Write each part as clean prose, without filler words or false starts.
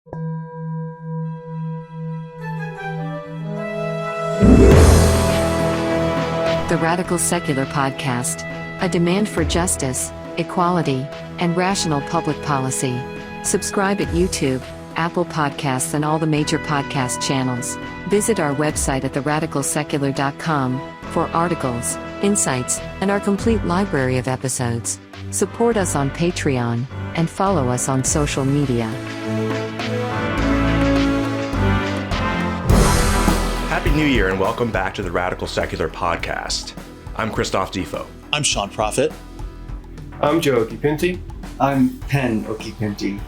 The Radical Secular Podcast, a demand for justice, equality, and rational public policy. Subscribe at YouTube, Apple Podcasts, and all the major podcast channels. Visit our website at theradicalsecular.com for articles, insights, and our complete library of episodes. Support us on Patreon, and follow us on social media. Happy New Year and welcome back to the Radical Secular Podcast. I'm Christophe Defoe. I'm Sean Prophet. I'm Joe Occhipinti. I'm Pen Occhipinti.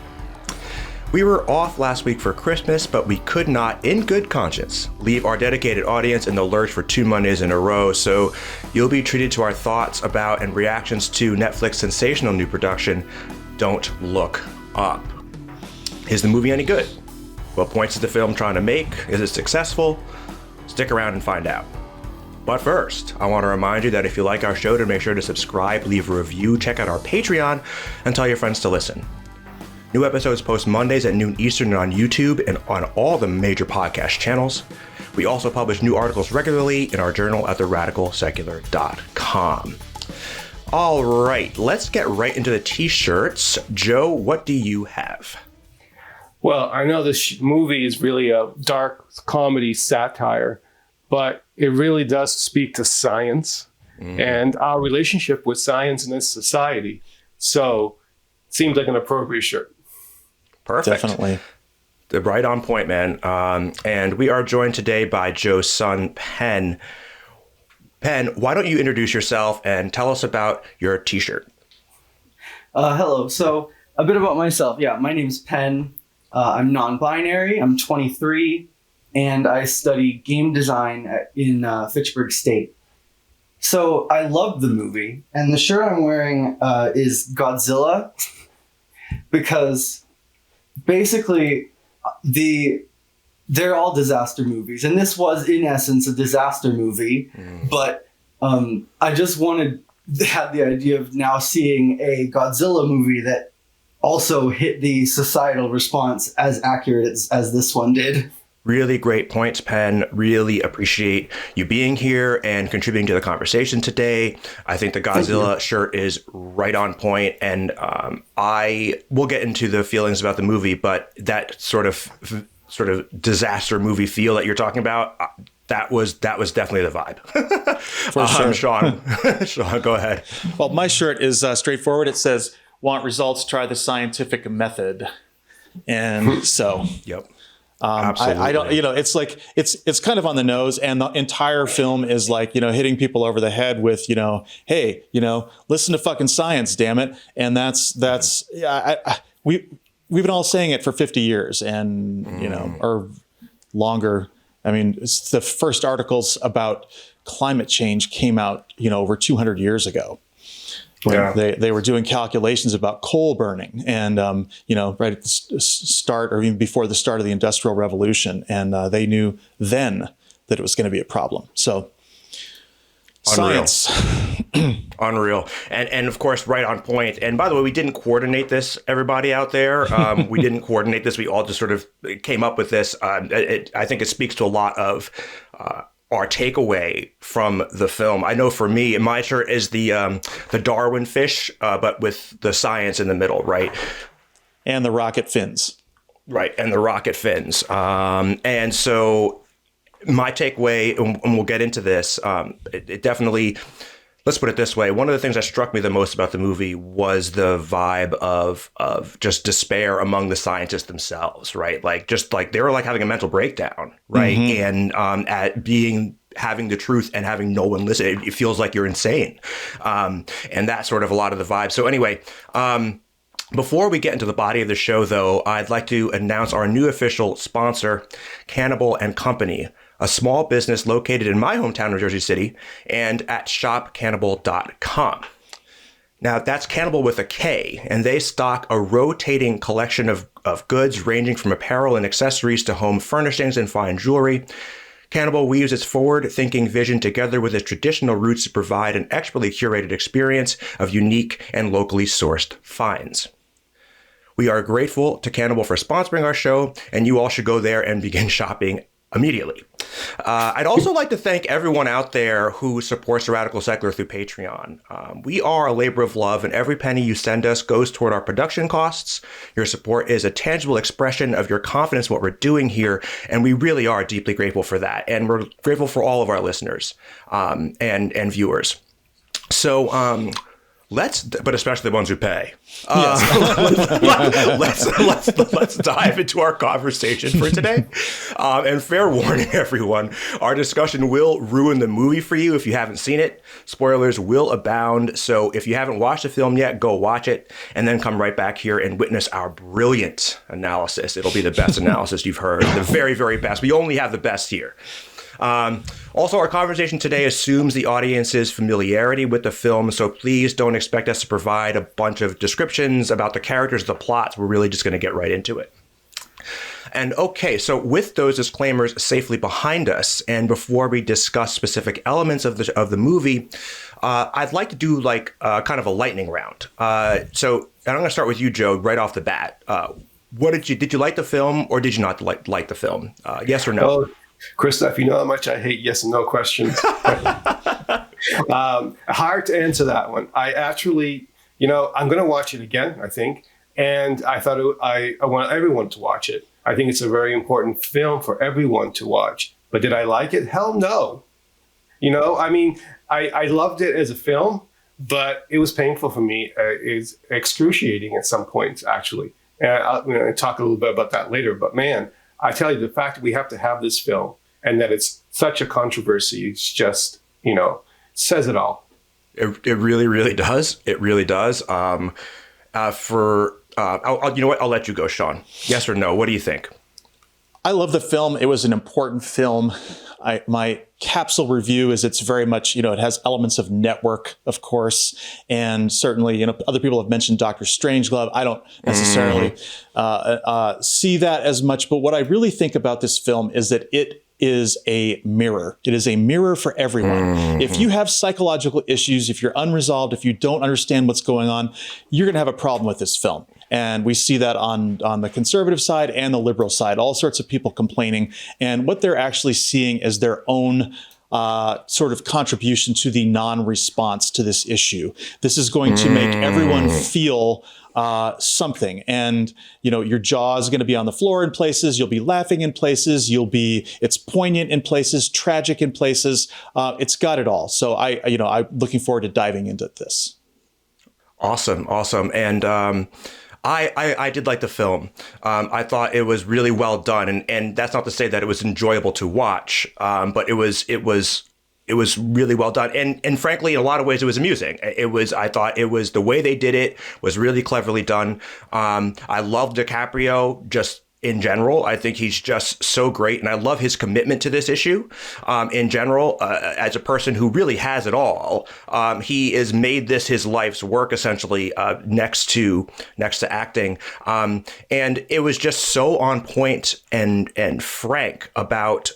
We were off last week for Christmas, but we could not, in good conscience, leave our dedicated audience in the lurch for 2 Mondays in a row, so you'll be treated to our thoughts about and reactions to Netflix's sensational new production, Don't Look Up. Is the movie any good? What points is the film trying to make? Is it successful? Stick around and find out. But first, I want to remind you that if you like our show, to make sure to subscribe, leave a review, check out our Patreon, and tell your friends to listen. New episodes post Mondays at noon Eastern on YouTube and on all the major podcast channels. We also publish new articles regularly in our journal at theradicalsecular.com. All right, let's get right into the t-shirts. Joe, what do you have? Well, I know this movie is really a dark comedy satire, but it really does speak to science and our relationship with science in this society. So it seems like an appropriate shirt. Perfect. Definitely. Right on point, man. And we are joined today by Joe's son, Pen. Pen, why don't you introduce yourself and tell us about your t-shirt? Hello. So a bit about myself. Yeah, my name's Pen. I'm non-binary. I'm 23, and I study game design in Fitchburg State. So I love the movie, and the shirt I'm wearing is Godzilla because basically they're all disaster movies, and this was in essence a disaster movie. But I just had the idea of now seeing a Godzilla movie that also hit the societal response as accurate as this one did. Really great points, Pen. Really appreciate you being here and contributing to the conversation today. I think the Godzilla shirt is right on point, and I will get into the feelings about the movie, but that sort of disaster movie feel that you're talking about, that was definitely the vibe. For sure. Sean, go ahead. Well, my shirt is straightforward. It says, "Want results? Try the scientific method." And so, Yep. Absolutely. I don't, it's like, it's kind of on the nose, and the entire film is like, hitting people over the head with, hey, listen to fucking science, damn it. And we've been all saying it for 50 years and, or longer. I mean, it's the first articles about climate change came out, over 200 years ago. When they were doing calculations about coal burning and, right at the start or even before the start of the Industrial Revolution. And they knew then that it was going to be a problem. So Unreal. Science. Unreal. And of course, right on point. And by the way, we didn't coordinate this, everybody out there. We didn't coordinate this. We all just sort of came up with this. I think it speaks to a lot of our takeaway from the film. I know for me, my shirt is the Darwin fish, but with the science in the middle, right? And the rocket fins. Right, and the rocket fins. And so my takeaway, and we'll get into this, it definitely, let's put it this way. One of the things that struck me the most about the movie was the vibe of just despair among the scientists themselves, right? Like, just like they were like having a mental breakdown, right? And having the truth and having no one listen, it feels like you're insane. And that's sort of a lot of the vibe. So anyway, before we get into the body of the show, though, I'd like to announce our new official sponsor, Cannibal and Company, a small business located in my hometown of Jersey City and at shopcannibal.com. Now, that's Cannibal with a K, and they stock a rotating collection of goods ranging from apparel and accessories to home furnishings and fine jewelry. Cannibal weaves its forward-thinking vision together with its traditional roots to provide an expertly curated experience of unique and locally sourced finds. We are grateful to Cannibal for sponsoring our show, and you all should go there and begin shopping immediately. I'd also like to thank everyone out there who supports the Radical Secular through Patreon. We are a labor of love, and every penny you send us goes toward our production costs. Your support is a tangible expression of your confidence in what we're doing here, and we really are deeply grateful for that. And we're grateful for all of our listeners and viewers. So, but especially the ones who pay. Let's dive into our conversation for today. And fair warning, everyone, our discussion will ruin the movie for you if you haven't seen it. Spoilers will abound. So if you haven't watched the film yet, go watch it and then come right back here and witness our brilliant analysis. It'll be the best analysis you've heard. The very, very best. We only have the best here. Also, our conversation today assumes the audience's familiarity with the film, so please don't expect us to provide a bunch of descriptions about the characters, the plots. We're really just going to get right into it. And okay, so with those disclaimers safely behind us, and before we discuss specific elements of the movie, I'd like to do kind of a lightning round. So and I'm going to start with you, Joe, right off the bat. Did you like the film, or did you not like the film? Yes or no? Oh, Christophe, you know how much I hate yes and no questions. Hard to answer that one. I actually, I'm going to watch it again, I think. And I thought I want everyone to watch it. I think it's a very important film for everyone to watch. But did I like it? Hell no. I loved it as a film, but it was painful for me. It's excruciating at some points, actually. And I'll talk a little bit about that later. But man, I tell you, the fact that we have to have this film and that it's such a controversy, it's just, says it all. It really, really does. It really does. You know what? I'll let you go, Sean. Yes or no? What do you think? I love the film. It was an important film. My capsule review is it's very much, it has elements of Network, of course. And certainly, other people have mentioned Dr. Strangelove. I don't necessarily see that as much. But what I really think about this film is that it is a mirror. It is a mirror for everyone. If you have psychological issues, if you're unresolved, if you don't understand what's going on, you're going to have a problem with this film. And we see that on the conservative side and the liberal side, all sorts of people complaining. And what they're actually seeing is their own sort of contribution to the non-response to this issue. This is going to make everyone feel something. And, your jaw is going to be on the floor in places. You'll be laughing in places. It's poignant in places, tragic in places. It's got it all. So I'm looking forward to diving into this. Awesome. And, I did like the film. I thought it was really well done, and that's not to say that it was enjoyable to watch, but it was really well done, and frankly, in a lot of ways, it was amusing. I thought it was the way they did it was really cleverly done. I love DiCaprio just in general. I think he's just so great, and I love his commitment to this issue. In general, as a person who really has it all, he has made this his life's work essentially. Next to acting, and it was just so on point and frank about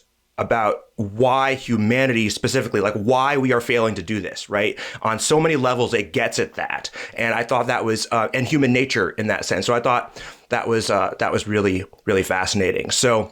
why humanity specifically, like why we are failing to do this, right? On so many levels, it gets at that. And I thought that was, and human nature in that sense. So I thought that was really, really fascinating. So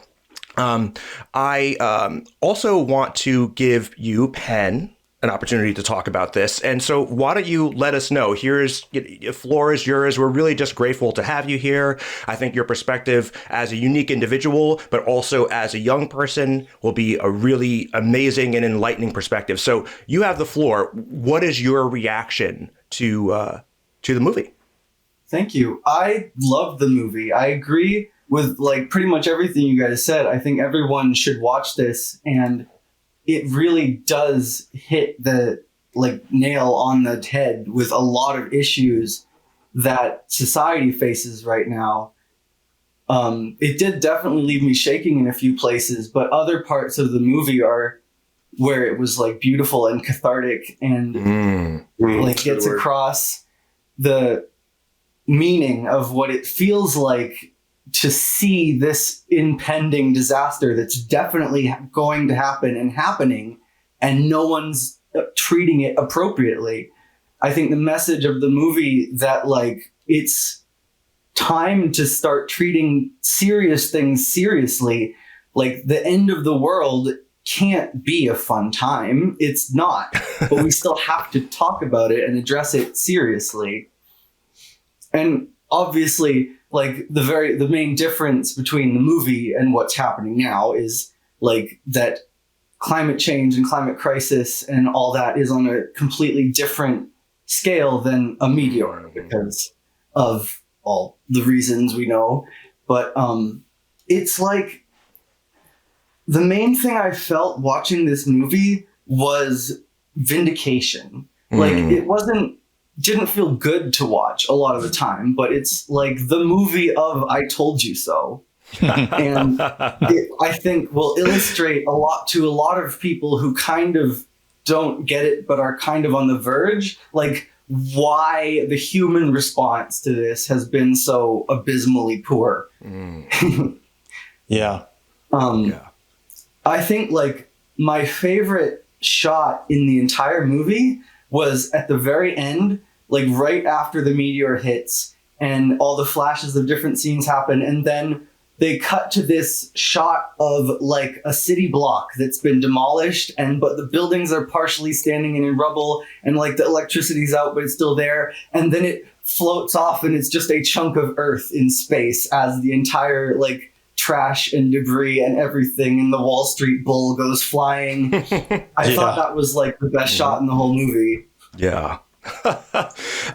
I also want to give you, Pen, an opportunity to talk about this. And so why don't you let us know? Floor is yours. We're really just grateful to have you here. I think your perspective as a unique individual, but also as a young person, will be a really amazing and enlightening perspective. So you have the floor. What is your reaction to the movie? Thank you. I love the movie. I agree with pretty much everything you guys said. I think everyone should watch this, and it really does hit the nail on the head with a lot of issues that society faces right now. It did definitely leave me shaking in a few places, but other parts of the movie are where it was beautiful and cathartic and gets across the meaning of what it feels like to see this impending disaster that's definitely going to happen and happening, and no one's treating it appropriately. I think the message of the movie that it's time to start treating serious things seriously. Like, the end of the world can't be a fun time. It's not. But we still have to talk about it and address it seriously. And obviously, like, the main difference between the movie and what's happening now is, like, that climate change and climate crisis and all that is on a completely different scale than a meteor because of all the reasons we know. But it's like, the main thing I felt watching this movie was vindication. Like, it didn't feel good to watch a lot of the time, but it's like the movie of I told you so. And I think will illustrate a lot to a lot of people who kind of don't get it, but are kind of on the verge, like why the human response to this has been so abysmally poor. Yeah. I think, like, my favorite shot in the entire movie was at the very end, like right after the meteor hits and all the flashes of different scenes happen, and then they cut to this shot of like a city block that's been demolished, but the buildings are partially standing in rubble, and like the electricity's out but it's still there, and then it floats off and it's just a chunk of earth in space as the entire like trash and debris and everything in the Wall Street Bull goes flying. I thought that was like the best shot in the whole movie. Yeah.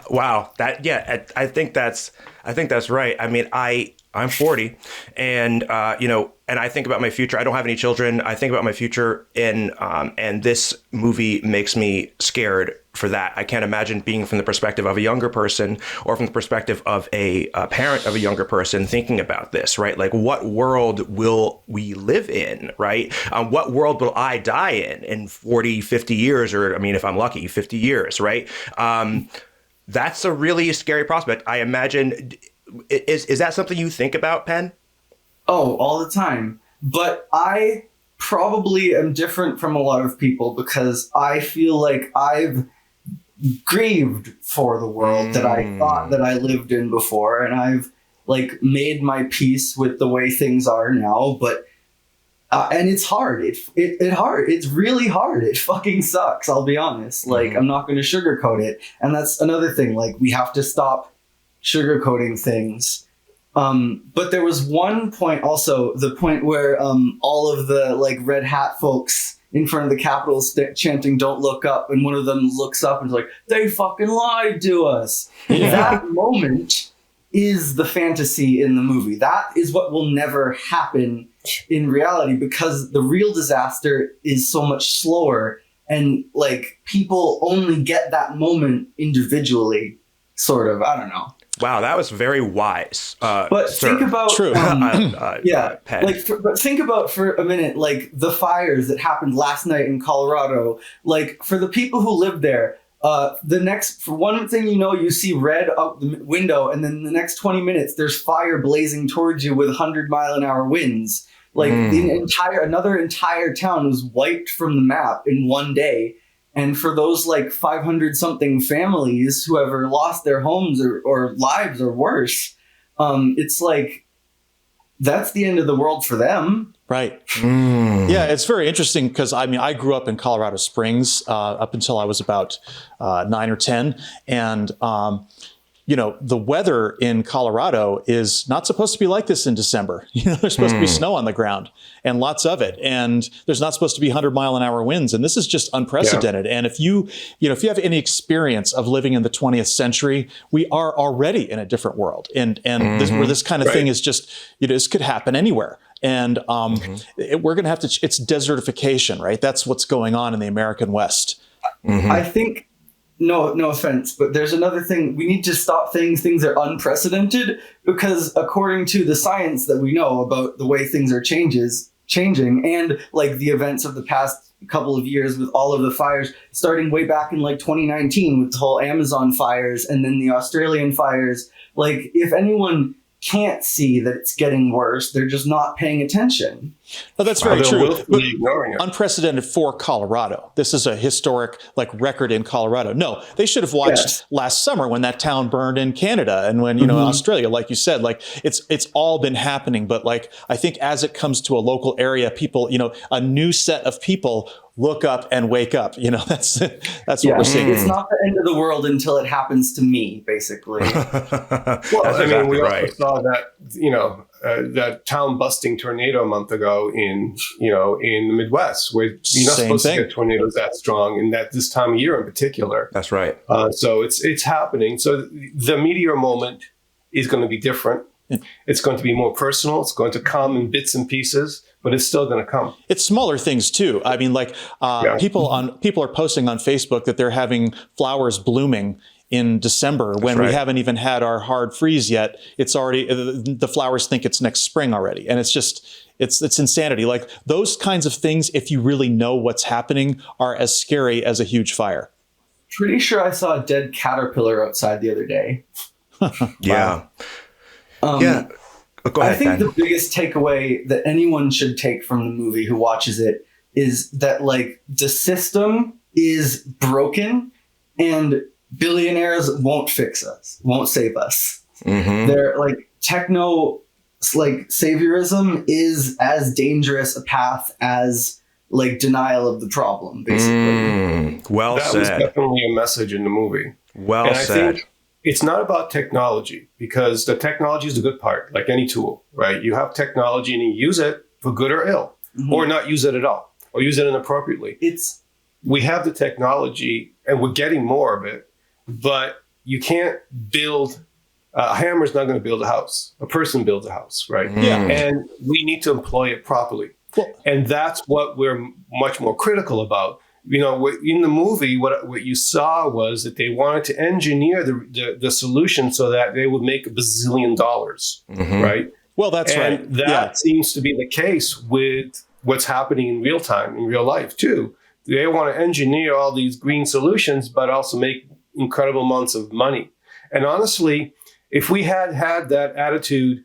Wow. I think that's right. I mean, I'm 40 and, and I think about my future. I don't have any children. I think about my future and this movie makes me scared for that. I can't imagine being from the perspective of a younger person or from the perspective of a parent of a younger person thinking about this, right? Like, what world will we live in, right? What world will I die in 40, 50 years, or, I mean, if I'm lucky, 50 years, right? That's a really scary prospect. I imagine, is that something you think about, Pen? Oh, all the time. But I probably am different from a lot of people because I feel like I've grieved for the world that I thought that I lived in before, and I've like made my peace with the way things are now. But and it's hard. It's really hard. It fucking sucks. I'll be honest. Like, I'm not going to sugarcoat it. And that's another thing. Like, we have to stop sugarcoating things. But there was one point also, the point where all of the like red hat folks in front of the Capitol chanting "Don't look up," and one of them looks up and is like, "They fucking lied to us." Yeah. That moment is the fantasy in the movie. That is what will never happen in reality because the real disaster is so much slower, and like people only get that moment individually, sort of. I don't know. Wow, that was very wise. But sir. think about, True. But think about for a minute, like the fires that happened last night in Colorado. Like for the people who live there, for one thing, you see red out the window, and then the next 20 minutes, there's fire blazing towards you with 100-mile-an-hour winds. Like another entire town was wiped from the map in one day. And for those like 500 something families who ever lost their homes or lives or worse, it's like, that's the end of the world for them. Right. Yeah, it's very interesting because I grew up in Colorado Springs up until I was about 9 or 10. And, the weather in Colorado is not supposed to be like this in December. There's supposed to be snow on the ground and lots of it. And there's not supposed to be 100-mile-an-hour winds. And this is just unprecedented. Yeah. And if you have any experience of living in the 20th century, we are already in a different world. And where this kind of thing is just, this could happen anywhere. And we're going to have to, it's desertification, right? That's what's going on in the American West. I think, no offense, but there's another thing. We need to stop things are unprecedented, because according to the science that we know about the way things are changing, and like the events of the past couple of years with all of the fires, starting way back in like 2019 with the whole Amazon fires and then the Australian fires, like if anyone can't see that it's getting worse. They're just not paying attention. Well, that's very true. Willfully ignoring it. Unprecedented for Colorado. This is a historic record in Colorado. No, they should have watched last summer when that town burned in Canada and when, Australia, like you said, it's all been happening. But I think as it comes to a local area, people, a new set of people look up and wake up. That's what we're seeing. It's not the end of the world until it happens to me, basically. Well, we also saw that, that town busting tornado a month ago in the Midwest, where you're not supposed to get tornadoes that strong, and that this time of year in particular. That's right. So it's happening. So the meteor moment is going to be different. It's going to be more personal. It's going to come in bits and pieces, but it's still going to come. It's smaller things too. I mean, people are posting on Facebook that they're having flowers blooming in December when we haven't even had our hard freeze yet. It's already, the flowers think it's next spring already. And it's just, it's insanity. Like those kinds of things, if you really know what's happening, are as scary as a huge fire. Pretty sure I saw a dead caterpillar outside the other day. Yeah. Go ahead, I think the biggest takeaway that anyone should take from the movie who watches it is that the system is broken and billionaires won't fix us, won't save us. Mm-hmm. They're techno saviorism is as dangerous a path as denial of the problem, basically. Well said. That was definitely a message in the movie. Well said. I think it's not about technology, because the technology is the good part, like any tool, right? You have technology and you use it for good or ill, or not use it at all, or use it inappropriately. We have the technology and we're getting more of it, but you can't build, a hammer's not going to build a house. A person builds a house, right? Yeah. And we need to employ it properly. Cool. And that's what we're much more critical about. In the movie, what you saw was that they wanted to engineer the solution so that they would make $1 bazillion, right? Well, that's right. That seems to be the case with what's happening in real time, in real life, too. They want to engineer all these green solutions, but also make incredible amounts of money. And honestly, if we had that attitude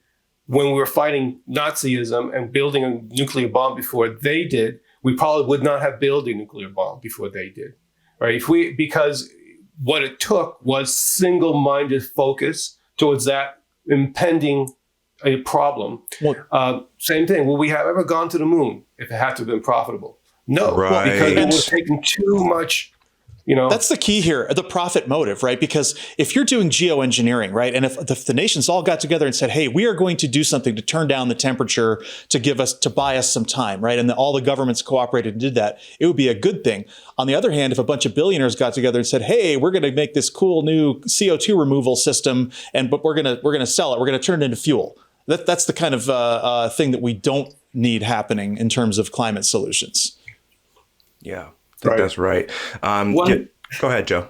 when we were fighting Nazism and building a nuclear bomb before they did, we probably would not have built a nuclear bomb before they did, right? Because what it took was single-minded focus towards that impending problem. Same thing. Would we have ever gone to the moon if it had to have been profitable? No, because it would have taken too much. That's the key here, the profit motive, right? Because if you're doing geoengineering, right, and if the nations all got together and said, hey, we are going to do something to turn down the temperature to buy us some time, right, and all the governments cooperated and did that, it would be a good thing. On the other hand, if a bunch of billionaires got together and said, hey, we're going to make this cool new CO2 removal system, but we're going to sell it, we're going to turn it into fuel. That's the kind of thing that we don't need happening in terms of climate solutions. Yeah. I think that's right. Go ahead, Joe.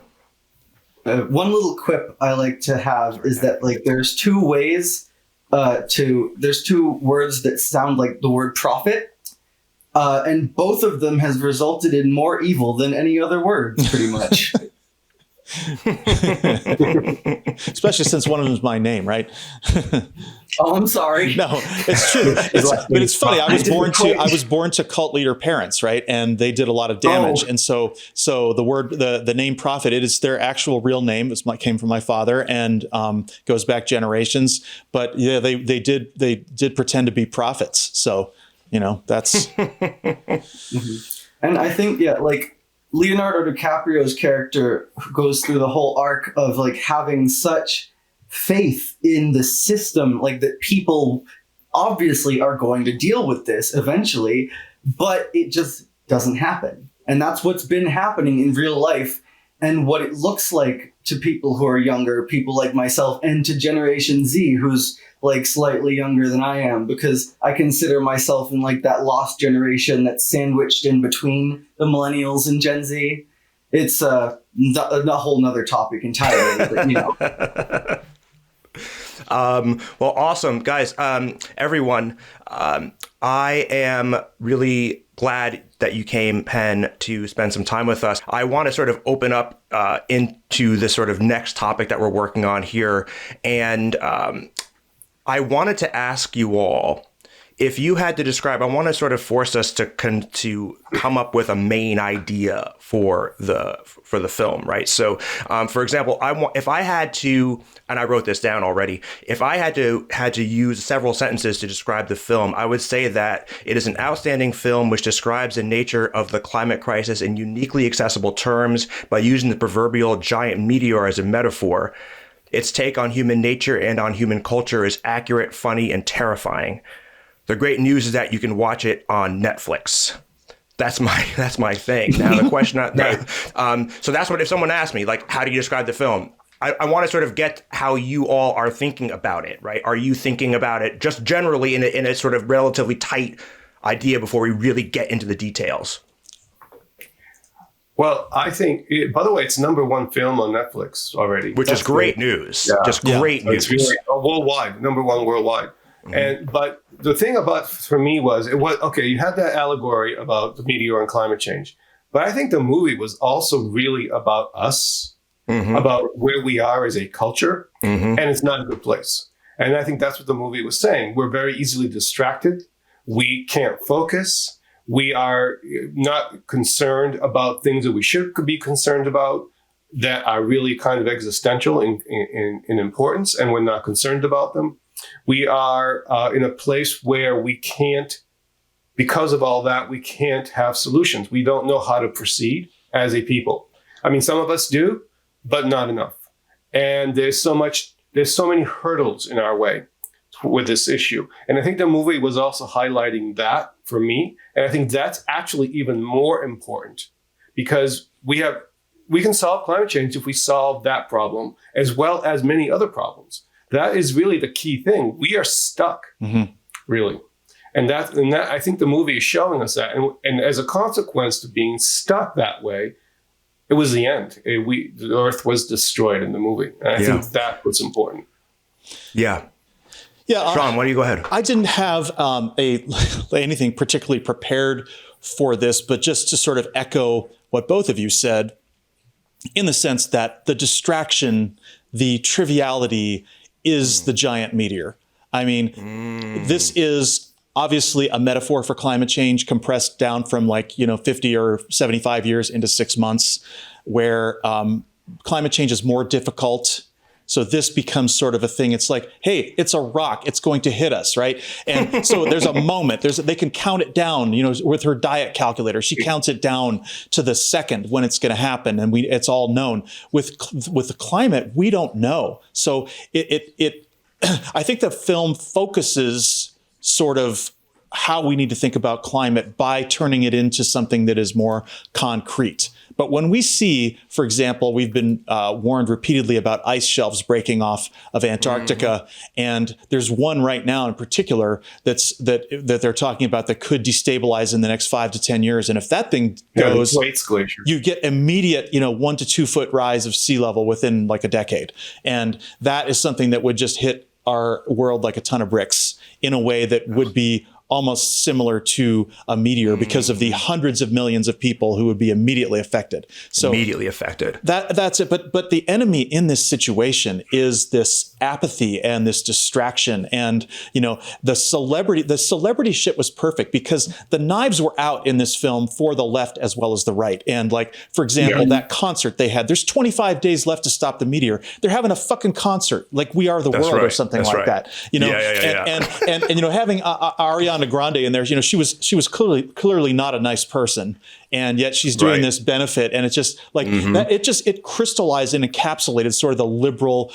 One little quip I like to have is that there's two ways there's two words that sound like the word profit, and both of them has resulted in more evil than any other word, pretty much. Especially since one of them is my name, right? Oh, I'm sorry. No, it's true. But it's funny. I was born to cult leader parents, right? And they did a lot of damage. And so the name Prophet, it is their actual real name. It came from my father and goes back generations. But yeah, they did pretend to be prophets. So that's. And I think Leonardo DiCaprio's character goes through the whole arc of having such faith in the system, that people obviously are going to deal with this eventually, but it just doesn't happen. And that's what's been happening in real life and what it looks like to people who are younger, people like myself, and to Generation Z, who's slightly younger than I am, because I consider myself in that lost generation that's sandwiched in between the millennials and Gen Z. It's a whole nother topic entirely, but well, awesome, guys. Everyone, I am really glad that you came, Pen, to spend some time with us. I want to sort of open up into the sort of next topic that we're working on here. And I wanted to ask you all, if you had to describe, I want to sort of force us to come up with a main idea for the film, right? So, for example, if I had to, and I wrote this down already, if I had to use several sentences to describe the film, I would say that it is an outstanding film which describes the nature of the climate crisis in uniquely accessible terms by using the proverbial giant meteor as a metaphor. Its take on human nature and on human culture is accurate, funny, and terrifying. The great news is that you can watch it on Netflix. That's my thing. Now the question, so that's what, if someone asked me, like, how do you describe the film? I want to sort of get how you all are thinking about it, right? Are you thinking about it just generally in a sort of relatively tight idea before we really get into the details? Well, I think, by the way, it's #1 film on Netflix already. Which is great news. Yeah. Just great news. It's really worldwide, #1 worldwide. But the thing for me was, okay, you had that allegory about the meteor and climate change, but I think the movie was also really about us, about where we are as a culture, and it's not a good place. And I think that's what the movie was saying. We're very easily distracted. We can't focus. We are not concerned about things that we should be concerned about that are really kind of existential in importance, and we're not concerned about them. We are in a place where we can't, because of all that, we can't have solutions. We don't know how to proceed as a people. I mean, some of us do, but not enough. And there's so many hurdles in our way with this issue. And I think the movie was also highlighting that for me. And I think that's actually even more important, because we can solve climate change if we solve that problem, as well as many other problems. That is really the key thing. We are stuck, really. And that I think the movie is showing us that. And as a consequence to being stuck that way, it was the end. The Earth was destroyed in the movie. And I think that was important. Yeah. Yeah. Sean, why don't you go ahead? I didn't have anything particularly prepared for this, but just to sort of echo what both of you said, in the sense that the distraction, the triviality is the giant meteor. I mean, this is obviously a metaphor for climate change compressed down from 50 or 75 years into 6 months, where climate change is more difficult. So this becomes sort of a thing. It's like, hey, it's a rock. It's going to hit us, right? And so there's a moment. They can count it down. With her diet calculator, she counts it down to the second when it's going to happen, and it's all known. With the climate, we don't know. So I think the film focuses sort of how we need to think about climate by turning it into something that is more concrete. But when we see, for example, we've been warned repeatedly about ice shelves breaking off of Antarctica, and there's one right now in particular that they're talking about that could destabilize in the next 5 to 10 years. And if that thing goes, you get immediate, 1 to 2 foot rise of sea level within like a decade, and that is something that would just hit our world like a ton of bricks in a way that would be almost similar to a meteor because of the hundreds of millions of people who would be immediately affected. That's it. But the enemy in this situation is this apathy and this distraction. And, the celebrity shit was perfect because the knives were out in this film for the left as well as the right. And for example, that concert they had, there's 25 days left to stop the meteor. They're having a fucking concert like We Are the World or something like that. And having Ariana Grande in there, she was clearly not a nice person, and yet she's doing this benefit, and it's just like that. It crystallized and encapsulated sort of the liberal,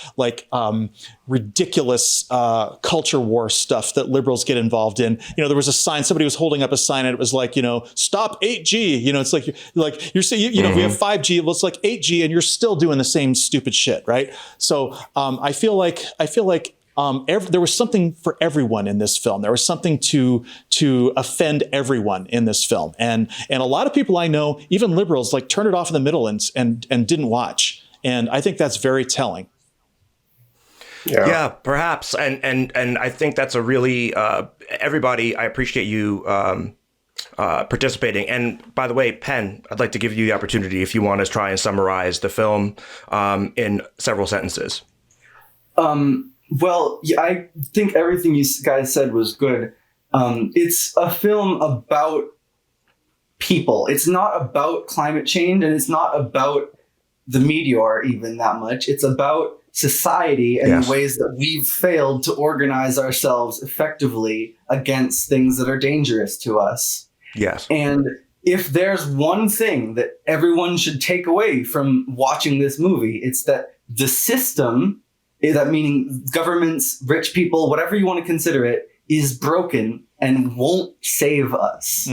ridiculous culture war stuff that liberals get involved in. There was a sign, somebody was holding up a sign, and it was like, stop 8G. It's like you're saying, we have 5G, well, it's like 8G, and you're still doing the same stupid shit, right? So I feel like there was something for everyone in this film. There was something to offend everyone in this film, and a lot of people I know, even liberals, turned it off in the middle and didn't watch. And I think that's very telling. Yeah, perhaps, and I think that's a really everybody. I appreciate you participating. And by the way, Pen, I'd like to give you the opportunity if you want to try and summarize the film in several sentences. Well, yeah, I think everything you guys said was good. It's a film about people. It's not about climate change, and it's not about the meteor even that much. It's about society and the ways that we've failed to organize ourselves effectively against things that are dangerous to us. Yes. And if there's one thing that everyone should take away from watching this movie, it's that the system, that meaning governments, rich people, whatever you want to consider it, is broken and won't save us.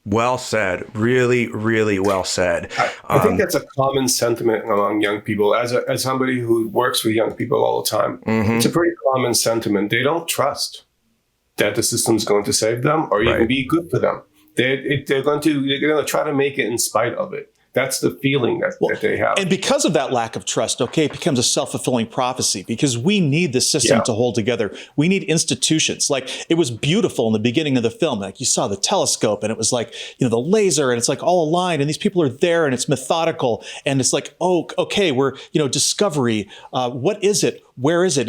Well said. Really, really well said. I think that's a common sentiment among young people. As somebody who works with young people all the time, it's a pretty common sentiment. They don't trust that the system's going to save them or even be good for them. They're going to try to make it in spite of it. That's the feeling that they have. And because of that lack of trust, it becomes a self-fulfilling prophecy, because we need the system to hold together. We need institutions. Like, it was beautiful in the beginning of the film. Like, you saw the telescope, and it was like, the laser, and it's like all aligned, and these people are there, and it's methodical. And it's like, oh, okay, we're, discovery. What is it? Where is it?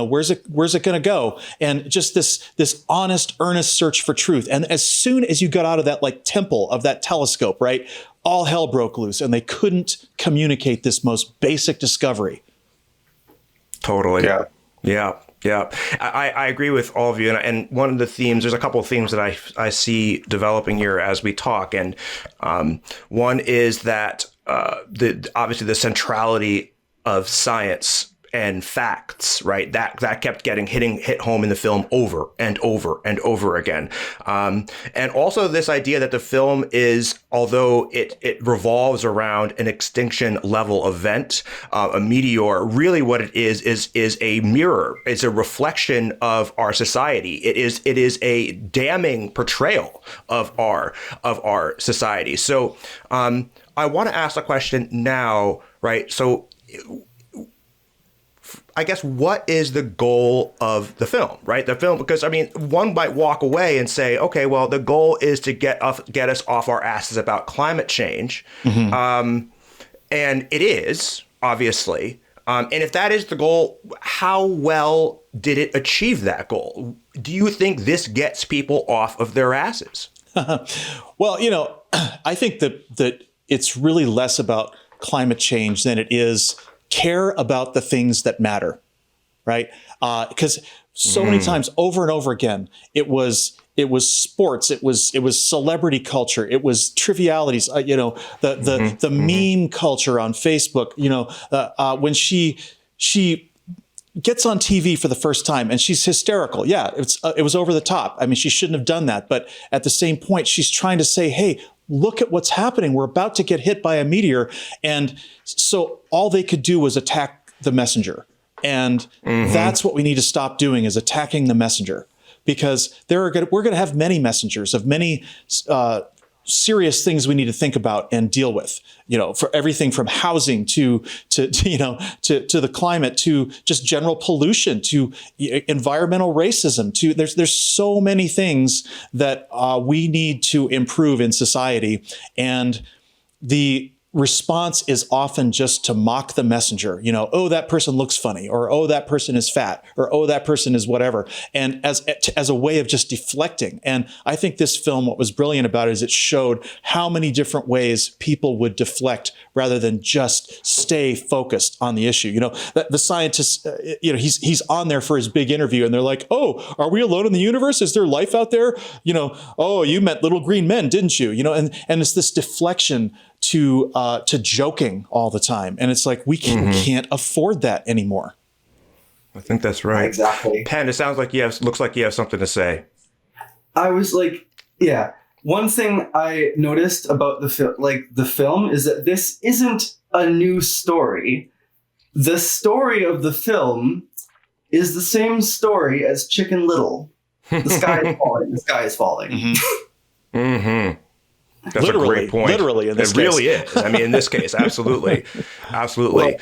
Where's it going to go? And just this honest, earnest search for truth. And as soon as you got out of that temple of that telescope, right, all hell broke loose, and they couldn't communicate this most basic discovery. Totally. Yeah. I agree with all of you. And one of the themes, there's a couple of themes that I see developing here as we talk. And one is that obviously the centrality of science and facts, right? That kept hit home in the film over and over and over again. And also this idea that the film is, although it revolves around an extinction level event, a meteor, really what it is a mirror. It's a reflection of our society. It is a damning portrayal of our society. So I want to ask a question now, right? So I guess, what is the goal of the film, right? The film, because one might walk away and say, okay, well, the goal is to get us off our asses about climate change. And it is, obviously. And if that is the goal, how well did it achieve that goal? Do you think this gets people off of their asses? Well, I think that it's really less about climate change than it is care about the things that matter, right? Because so many times, over and over again, it was sports, it was celebrity culture, it was trivialities. The meme culture on Facebook. When she gets on TV for the first time and she's hysterical. Yeah, it was over the top. She shouldn't have done that. But at the same point, she's trying to say, hey, look at what's happening. We're about to get hit by a meteor. And so all they could do was attack the messenger. And that's what we need to stop doing, is attacking the messenger, because we're going to have many messengers of many serious things we need to think about and deal with, for everything from housing to the climate, to just general pollution, to environmental racism, to there's so many things that we need to improve in society. And the response is often just to mock the messenger. Oh, that person looks funny, or oh, that person is fat, or oh, that person is whatever. And as a way of just deflecting. And I think this film, what was brilliant about it is it showed how many different ways people would deflect rather than just stay focused on the issue. The scientist, he's on there for his big interview, and they're like, oh, are we alone in the universe? Is there life out there? Oh, you met little green men, didn't you? And it's this deflection to joking all the time. And it's like, we can't afford that anymore. I think that's right. Exactly. Pen, it sounds like looks like you have something to say. I was like, yeah. One thing I noticed about the film is that this isn't a new story. The story of the film is the same story as Chicken Little. The sky is falling. The sky is falling. That's literally, a great point. Literally, in this case. It really is. In this case, absolutely. Absolutely.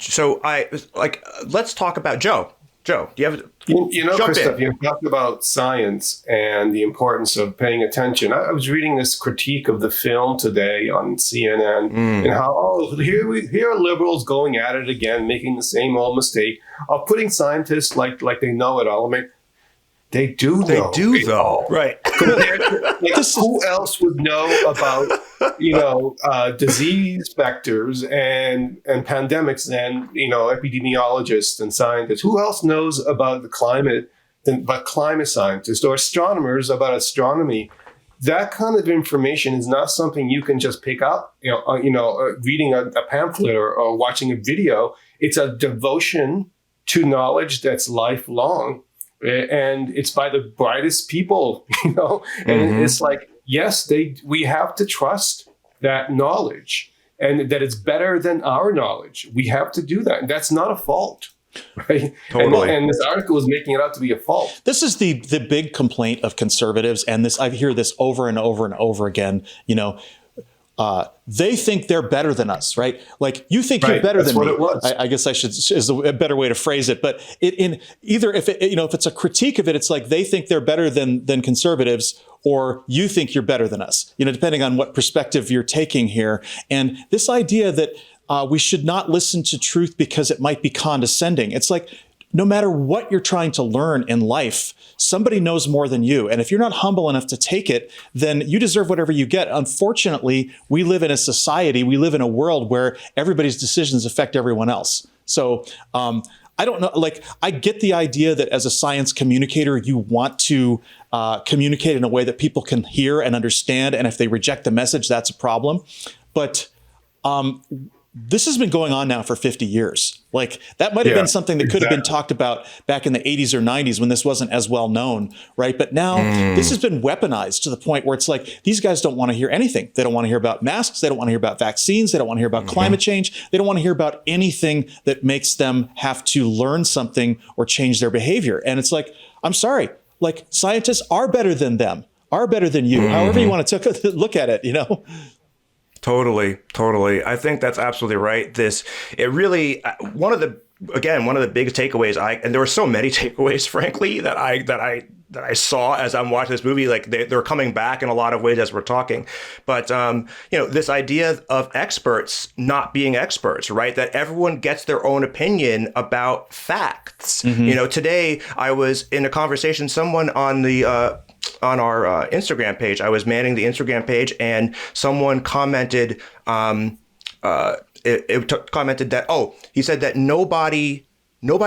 So let's talk about Joe. Joe, do you have You know, Jump Christophe, in. you talked about science and the importance of paying attention. I was reading this critique of the film today on CNN and how, here are liberals going at it again, making the same old mistake of putting scientists like they know it all. I mean, they do know all. Right. Compared to, who else would know about, disease vectors and pandemics than, epidemiologists and scientists? Who else knows about the climate but climate scientists or astronomers about astronomy? That kind of information is not something you can just pick up, reading a pamphlet or watching a video. It's a devotion to knowledge that's lifelong. And it's by the brightest people, and it's like, yes, we have to trust that knowledge and that it's better than our knowledge. We have to do that. And that's not a fault, right? Totally. And this article is making it out to be a fault. This is the big complaint of conservatives. And I hear this over and over and over again, they think they're better than us, right? Like you think you're better than me. That's what it was. I guess is a better way to phrase it. But if it's a critique of it, it's like they think they're better than conservatives, or you think you're better than us. Depending on what perspective you're taking here. And this idea that we should not listen to truth because it might be condescending. It's like, no matter what you're trying to learn in life, somebody knows more than you. And if you're not humble enough to take it, then you deserve whatever you get. Unfortunately, we live in a society, we live in a world where everybody's decisions affect everyone else. So I don't know, I get the idea that as a science communicator, you want to communicate in a way that people can hear and understand. And if they reject the message, that's a problem. But this has been going on now for 50 years. That might have been something that could have been talked about back in the 80s or 90s when this wasn't as well known, right? But now this has been weaponized to the point where it's like, these guys don't want to hear anything. They don't want to hear about masks. They don't want to hear about vaccines. They don't want to hear about climate change. They don't want to hear about anything that makes them have to learn something or change their behavior. And it's like, I'm sorry, scientists are better than them, are better than you, however you want to look at it, Totally. I think that's absolutely right. One of the biggest takeaways and there were so many takeaways, frankly, that I saw as I'm watching this movie. They're coming back in a lot of ways as we're talking. But this idea of experts not being experts, right? That everyone gets their own opinion about facts. Today I was in a conversation, someone on our Instagram page. I was manning the Instagram page, and someone commented. Commented that he said that nobody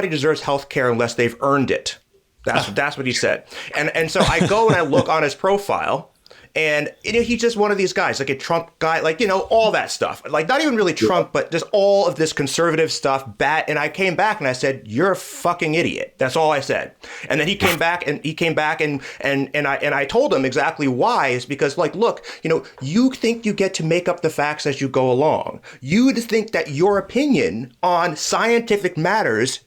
deserves health care unless they've earned it. That's what he said. And so I go and I look on his profile. And he's just one of these guys, like a Trump guy, all that stuff. Not even really Trump, but just all of this conservative stuff. And I came back and I said, "You're a fucking idiot." That's all I said. And then he came back and I told him exactly why. Is because look, you think you get to make up the facts as you go along. You think that your opinion on scientific matters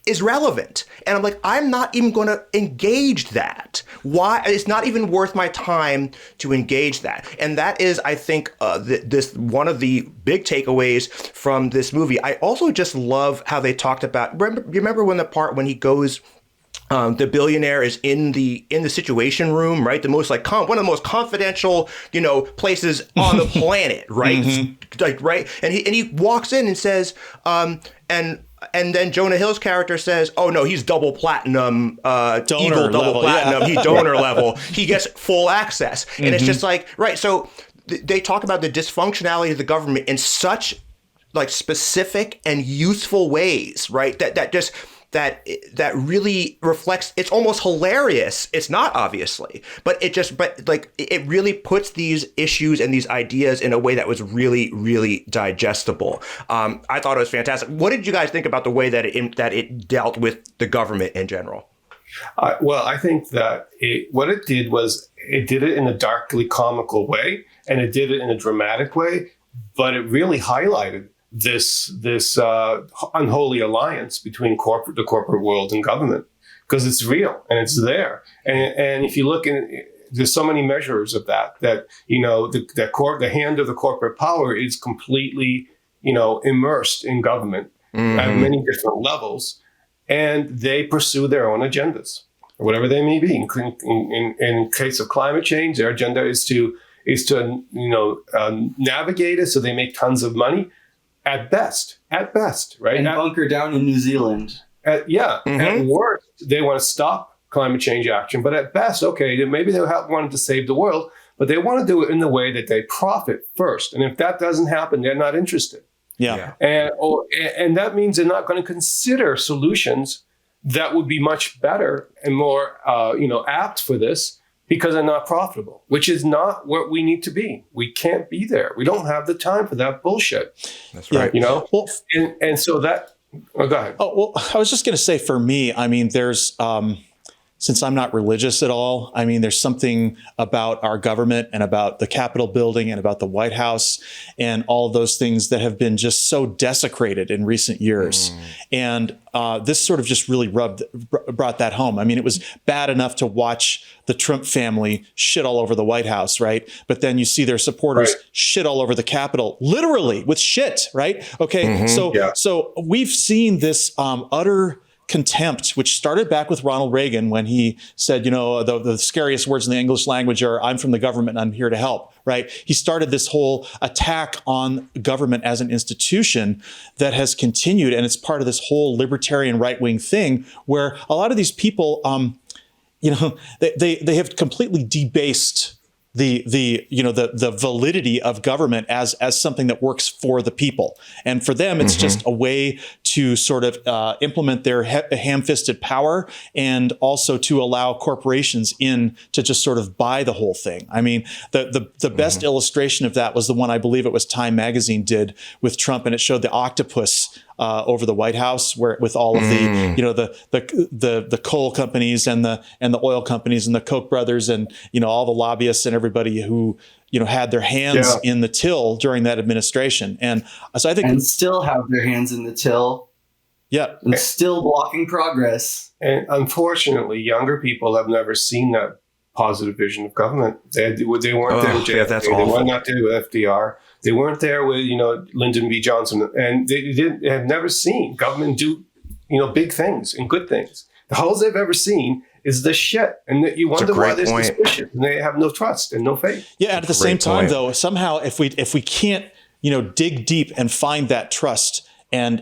is relevant. And I'm like, I'm not even going to engage that. Why? It's not even worth my time to engage that. And that is, I think, this one of the big takeaways from this movie. I also just love how they talked about, remember when he goes, the billionaire is in the Situation Room, right? The most one of the most confidential, places on the planet, right? Right. And he walks in and says, and then Jonah Hill's character says, "Oh no, he's double platinum, evil double platinum. Yeah. He's donor level. He gets full access." And it's just right. So they talk about the dysfunctionality of the government in such specific and useful ways, right? That really reflects. It's almost hilarious. It's not, obviously, but it really puts these issues and these ideas in a way that was really, really digestible. I thought it was fantastic. What did you guys think about the way that it dealt with the government in general? Well, I think that what it did was it did it in a darkly comical way, and it did it in a dramatic way, but it really highlighted this unholy alliance between the corporate world and government, because it's real and it's there. And if you look there's so many measures of that the hand of the corporate power is completely immersed in government at many different levels. and they pursue their own agendas, whatever they may be. In case of climate change, their agenda is to navigate it so they make tons of money at best, right? And bunker down in New Zealand. At worst, they want to stop climate change action, but at best, okay, maybe they want to save the world, but they want to do it in the way that they profit first. And if that doesn't happen, they're not interested. Yeah. And that means they're not going to consider solutions that would be much better and more, apt for this, because they're not profitable, which is not what we need to be. We can't be there. We don't have the time for that bullshit. That's right. Well, and so that. Oh, go ahead. Oh, well, I was just going to say, for me, I mean, there's, since I'm not religious at all, I mean, there's something about our government and about the Capitol building and about the White House and all of those things that have been just so desecrated in recent years. And this sort of just really brought that home. I mean, it was bad enough to watch the Trump family shit all over the White House, right? But then you see their supporters shit all over the Capitol, literally with shit, right? Okay, so we've seen this utter contempt, which started back with Ronald Reagan when he said, the scariest words in the English language are, "I'm from the government and I'm here to help," right? He started this whole attack on government as an institution that has continued. And it's part of this whole libertarian right-wing thing where a lot of these people, they have completely debased the validity of government as something that works for the people. And for them, it's just a way to sort of implement their ham-fisted power, and also to allow corporations in to just sort of buy the whole thing. I mean, the best illustration of that was the one, I believe it was Time Magazine did with Trump, and it showed the octopus over the White House, where with all of the coal companies and the oil companies and the Koch brothers and all the lobbyists and everybody who had their hands in the till during that administration. And so I think, and still have their hands in the till. Yeah, and still blocking progress. And unfortunately, younger people have never seen that positive vision of government. They weren't there with JFK. That's they awful. were not there with FDR. They weren't there with Lyndon B. Johnson, and they have never seen government do big things and good things. The whole they've ever seen is the shit, and that you wonder why they're suspicious and they have no trust and no faith. Yeah, and at the same time, though, somehow if we can't dig deep and find that trust and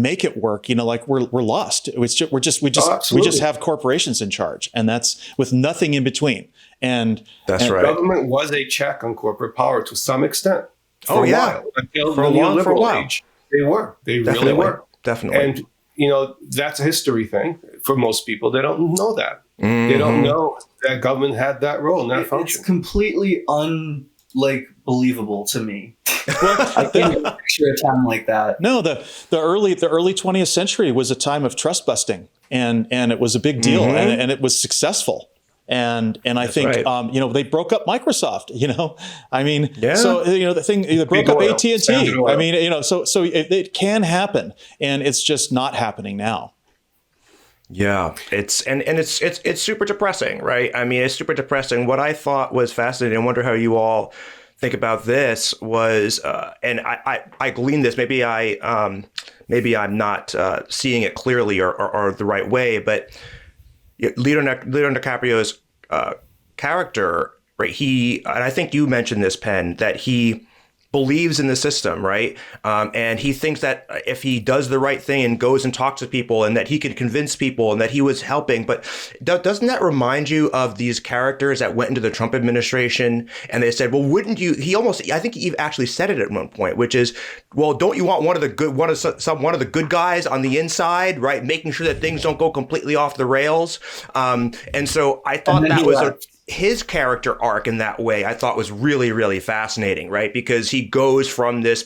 make it work, we're lost. We just have corporations in charge, and that's with nothing in between. And that's right. Government was a check on corporate power to some extent. For a while. Until for the a neoliberal while. age, they were. They Definitely. really were. Definitely. And that's a history thing for most people. They don't know that. They don't know that government had that role and that function. It's completely believable to me. Well, I can't picture a time like that. No, the early 20th century was a time of trust busting, and it was a big deal, and it was successful. And I think they broke up Microsoft. I mean, so the thing, they broke up AT&T. I mean, so it can happen, and it's just not happening now. Yeah, it's super depressing, right? I mean, it's super depressing. What I thought was fascinating, I wonder how you all think about this, was, and I gleaned this. Maybe I'm not seeing it clearly or the right way, but Leonardo DiCaprio's character, right? And I think you mentioned this, Pen, that he believes in the system, right? And he thinks that if he does the right thing and goes and talks to people, and that he can convince people, and that he was helping. But doesn't that remind you of these characters that went into the Trump administration and they said, well, wouldn't you? I think he actually said it at one point, which is, well, don't you want one of the good guys on the inside, right? Making sure that things don't go completely off the rails. And so I thought that was his character arc in that way, I thought was really, really fascinating, right? Because he goes from this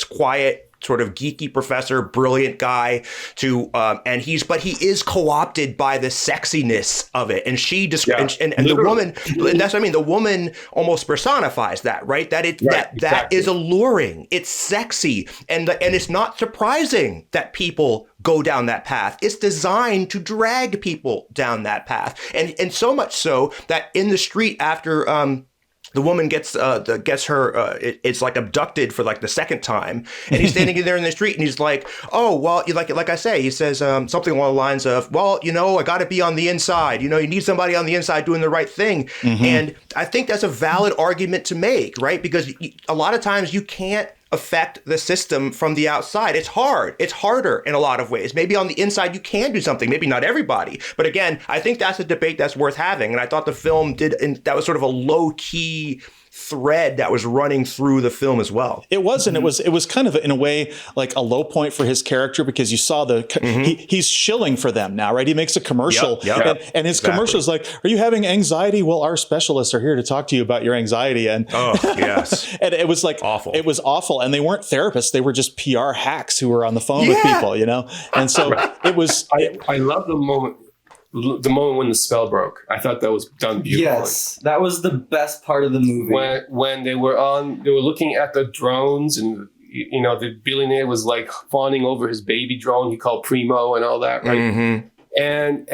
quiet, sort of geeky professor, brilliant guy to, but he is co-opted by the sexiness of it. And she describes, and the woman, and that's what I mean, the woman almost personifies that, right? That is alluring. It's sexy. And it's not surprising that people go down that path. It's designed to drag people down that path. And so much so that in the street after the woman gets her it's like abducted for like the second time, and he's standing there in the street, and he's like, oh well, like I say, he says something along the lines of, well, I got to be on the inside, you need somebody on the inside doing the right thing. And I think that's a valid argument to make, right? Because a lot of times you can't affect the system from the outside. It's hard. It's harder in a lot of ways. Maybe on the inside you can do something, maybe not everybody. But again, I think that's a debate that's worth having. And I thought the film did, and that was sort of a low-key thread that was running through the film as well. It was, and it was kind of in a way like a low point for his character, because you saw he's shilling for them now, right? He makes a commercial, and his commercial is like, "Are you having anxiety? Well, our specialists are here to talk to you about your anxiety." And yes, and it was like awful. It was awful, and they weren't therapists; they were just PR hacks who were on the phone with people, And so it was. I love the moment. The moment when the spell broke, I thought that was done beautifully. Yes, that was the best part of the movie. When they were looking at the drones, and the billionaire was like fawning over his baby drone he called Primo and all that, right? And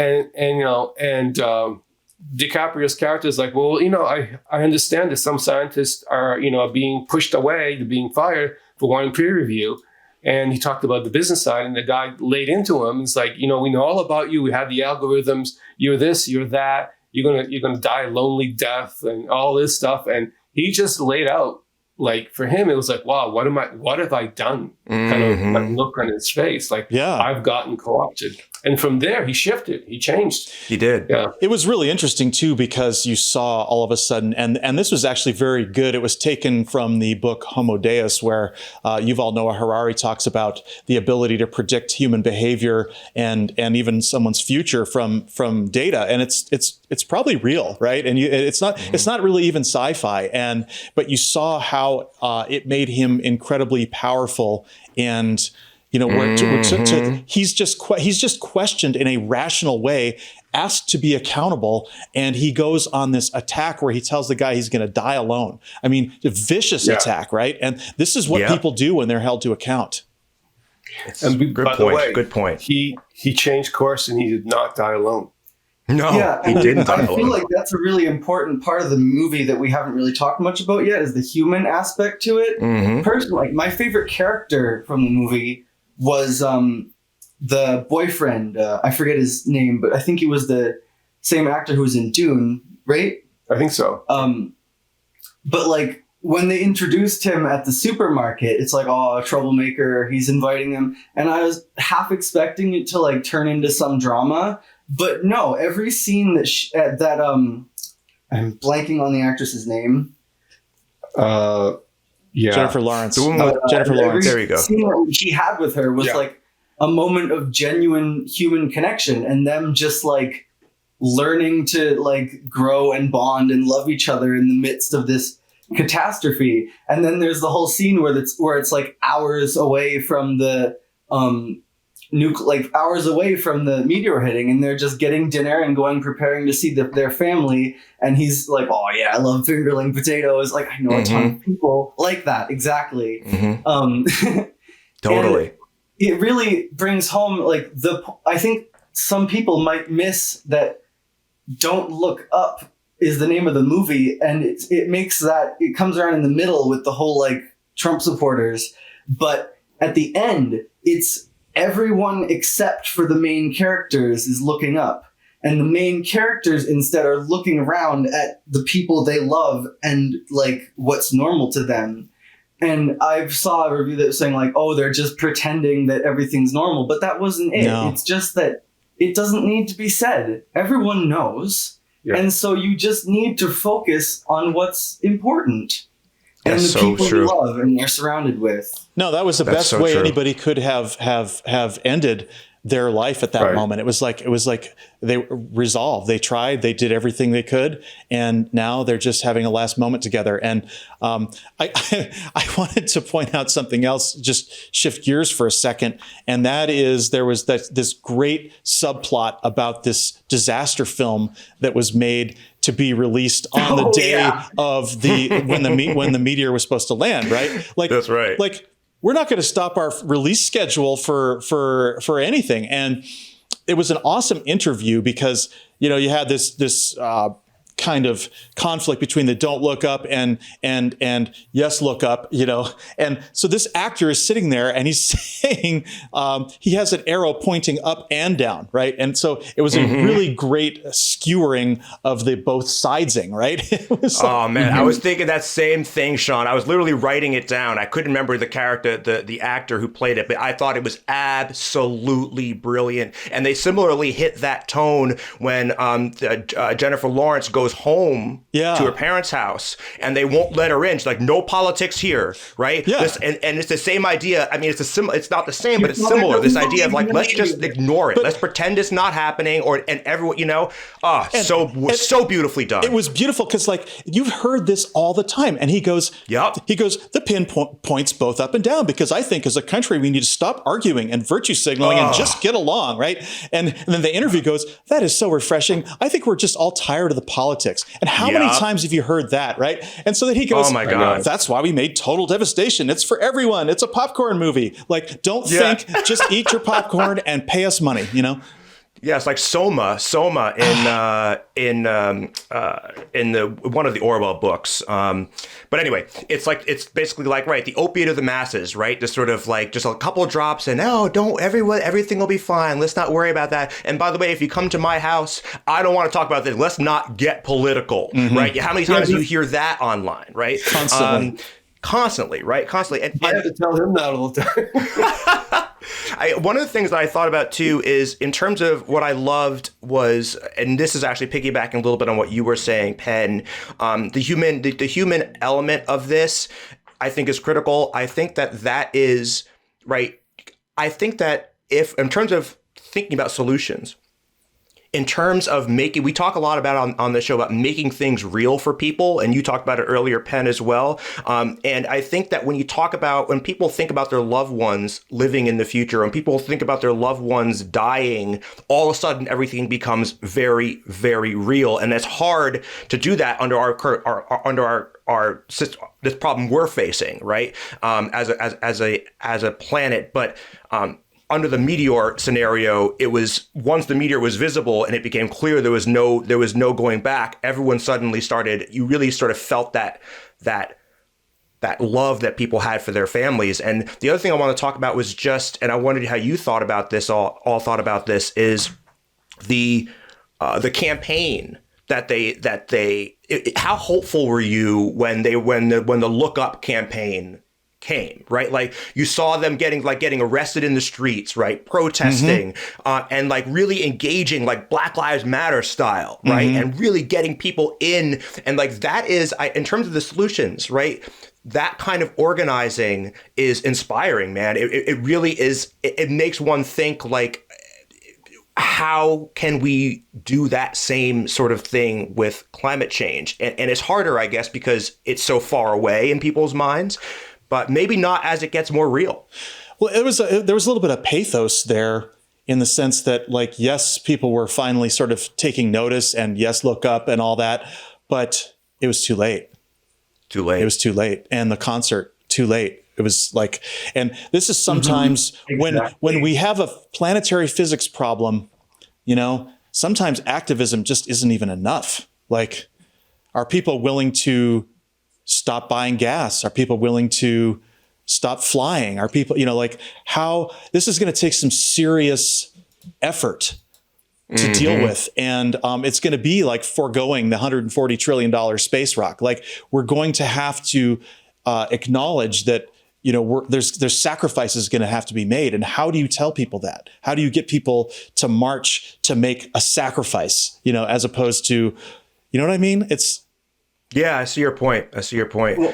DiCaprio's character is like, well, I understand that some scientists are being pushed away, they're being fired for wanting peer review. And he talked about the business side, and the guy laid into him. It's like, we know all about you. We have the algorithms. You're this, you're that. You're gonna die a lonely death, and all this stuff. And he just laid out, like, for him, it was like, wow, what have I done? Kind of that look on his face, like, I've gotten co-opted. And from there, he shifted. He changed. He did. Yeah. It was really interesting, too, because you saw all of a sudden, and this was actually very good. It was taken from the book Homo Deus, where Yuval Noah Harari talks about the ability to predict human behavior and even someone's future from data. And it's probably real, right? And it's not really even sci-fi. But you saw how it made him incredibly powerful, and he's just questioned in a rational way, asked to be accountable, and he goes on this attack where he tells the guy he's going to die alone. I mean, a vicious attack, right? And this is what people do when they're held to account. Good point. He changed course, and he did not die alone. No, he didn't die alone. I feel like that's a really important part of the movie that we haven't really talked much about yet, is the human aspect to it. Personally, my favorite character from the movie was the boyfriend. I forget his name, but I think he was the same actor who was in Dune, right? I think so. But like when they introduced him at the supermarket, it's like, oh, a troublemaker. He's inviting them, and I was half expecting it to like turn into some drama, but no. Every scene that I'm blanking on the actress's name. Jennifer Lawrence. Jennifer Lawrence. There you go. Scene that he had with her was like a moment of genuine human connection, and them just like learning to like grow and bond and love each other in the midst of this catastrophe. And then there's the whole scene where it's like hours away from the hours away from the meteor hitting, and they're just getting dinner and preparing to see their family. And he's like, oh yeah, I love fingerling potatoes. Like, I know a ton of people like that. Exactly. Totally. It really brings home like I think some people might miss that Don't Look Up is the name of the movie. And it comes around in the middle with the whole like Trump supporters. But at the end, it's everyone except for the main characters is looking up. And the main characters instead are looking around at the people they love and like what's normal to them. And I saw a review that was saying like, oh, they're just pretending that everything's normal. But that wasn't it. No. It's just that it doesn't need to be said. Everyone knows. Yeah. And so you just need to focus on what's important. And the people you love and you're surrounded with. No, that was the best way anybody could have ended their life at that moment. It was like they resolved. They tried. They did everything they could, and now they're just having a last moment together. And I wanted to point out something else. Just shift gears for a second, and that is there was this great subplot about this disaster film that was made to be released on the day of when the meteor was supposed to land. Right? Like that's right. Like, we're not going to stop our release schedule for anything. And it was an awesome interview because, you had this kind of conflict between the don't look up and yes, look up, And so this actor is sitting there and he's saying, he has an arrow pointing up and down, right? And so it was a really great skewering of the both sidesing, right? It was oh man, I was thinking that same thing, Sean. I was literally writing it down. I couldn't remember the character, the actor who played it, but I thought it was absolutely brilliant. And they similarly hit that tone when Jennifer Lawrence goes home to her parents' house and they won't let her in. She's like, no politics here, right? Yeah. And it's the same idea. I mean, it's not the same, but it's similar. This idea of like, let's just ignore it. Let's pretend it's not happening, and everyone, so beautifully done. It was beautiful because like you've heard this all the time. And he goes, the pin points both up and down because I think as a country, we need to stop arguing and virtue signaling and just get along, right? And then the interview goes, that is so refreshing. I think we're just all tired of the politics. And how many times have you heard that, right? And so then he goes, oh my God, that's why we made Total Devastation. It's for everyone. It's a popcorn movie. Like, don't think, just eat your popcorn and pay us money, Yeah, it's like Soma in the one of the Orwell books. But anyway, it's basically like, right, the opiate of the masses, right? Just sort of like just a couple of drops and everything will be fine. Let's not worry about that. And by the way, if you come to my house, I don't want to talk about this. Let's not get political, right? How many times do you hear that online, right? Constantly, right? Constantly. And I have to tell him that all the time. One of the things that I thought about too is in terms of what I loved was, and this is actually piggybacking a little bit on what you were saying, Pen, the human element of this, I think is critical. I think that is right. I think that if in terms of thinking about solutions, in terms of we talk a lot about on the show about making things real for people. And you talked about it earlier, Pen, as well. And I think that when people think about their loved ones living in the future, when people think about their loved ones dying, all of a sudden everything becomes very, very real. And it's hard to do that under our this problem we're facing, right? As a planet. But, under the meteor scenario, it was once the meteor was visible and it became clear there was no going back. Everyone suddenly you really sort of felt that love that people had for their families. And the other thing I want to talk about was and I wondered how you thought about this, all thought about this, is the campaign how hopeful were you when the Look Up campaign came, right? Like you saw them getting arrested in the streets, right? Protesting, and like really engaging like Black Lives Matter style, right? And really getting people in. And like that is, in terms of the solutions, right? That kind of organizing is inspiring, man. It really is. It makes one think like, how can we do that same sort of thing with climate change? And it's harder, I guess, because it's so far away in people's minds. But maybe not as it gets more real. Well, there was a little bit of pathos there in the sense that, like, yes, people were finally sort of taking notice and yes, look up and all that, but it was too late. Too late. It was too late. And the concert, too late. It was like, and this is sometimes when we have a planetary physics problem, sometimes activism just isn't even enough. Like, are people willing to stop buying gas? Are people willing to stop flying? Are people, how this is going to take some serious effort to deal with. And it's going to be like foregoing the $140 trillion space rock. Like we're going to have to acknowledge that, there's sacrifices going to have to be made. And how do you tell people that? How do you get people to march to make a sacrifice, as opposed to, you know what I mean? Yeah, I see your point. Well,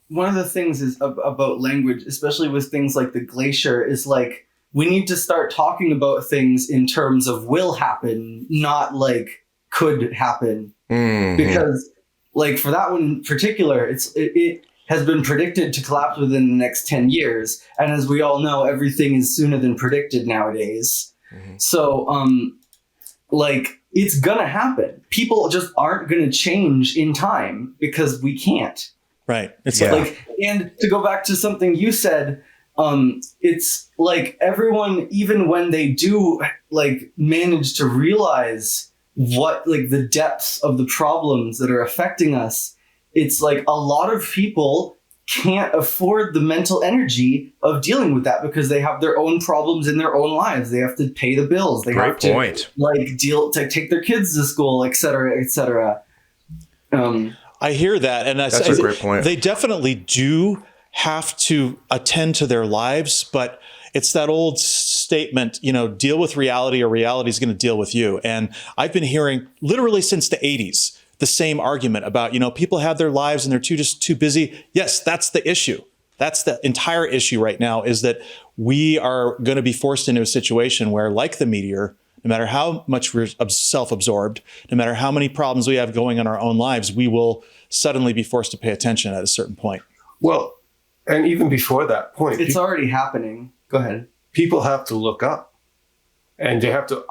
one of the things is about language, especially with things like the glacier, is like we need to start talking about things in terms of will happen, not like could happen. Because like for that one in particular, it has been predicted to collapse within the next 10 years. And as we all know, everything is sooner than predicted nowadays. So it's going to happen. People just aren't going to change in time because we can't. Right. It's and to go back to something you said, it's like everyone, even when they do like manage to realize what like the depths of the problems that are affecting us, it's like a lot of people can't afford the mental energy of dealing with that because they have their own problems in their own lives. They have to pay the bills. They have to like take their kids to school, et cetera, et cetera. I hear that. And that's a great point. They definitely do have to attend to their lives, but it's that old statement, deal with reality or reality is going to deal with you. And I've been hearing literally since the 80s, the same argument about, people have their lives and they're just too busy. Yes, that's the issue. That's the entire issue right now, is that we are going to be forced into a situation where, like the meteor, no matter how much we're self-absorbed, no matter how many problems we have going in our own lives, we will suddenly be forced to pay attention at a certain point. Well, and even before that point, it's already happening. Go ahead. People have to look up, and they have to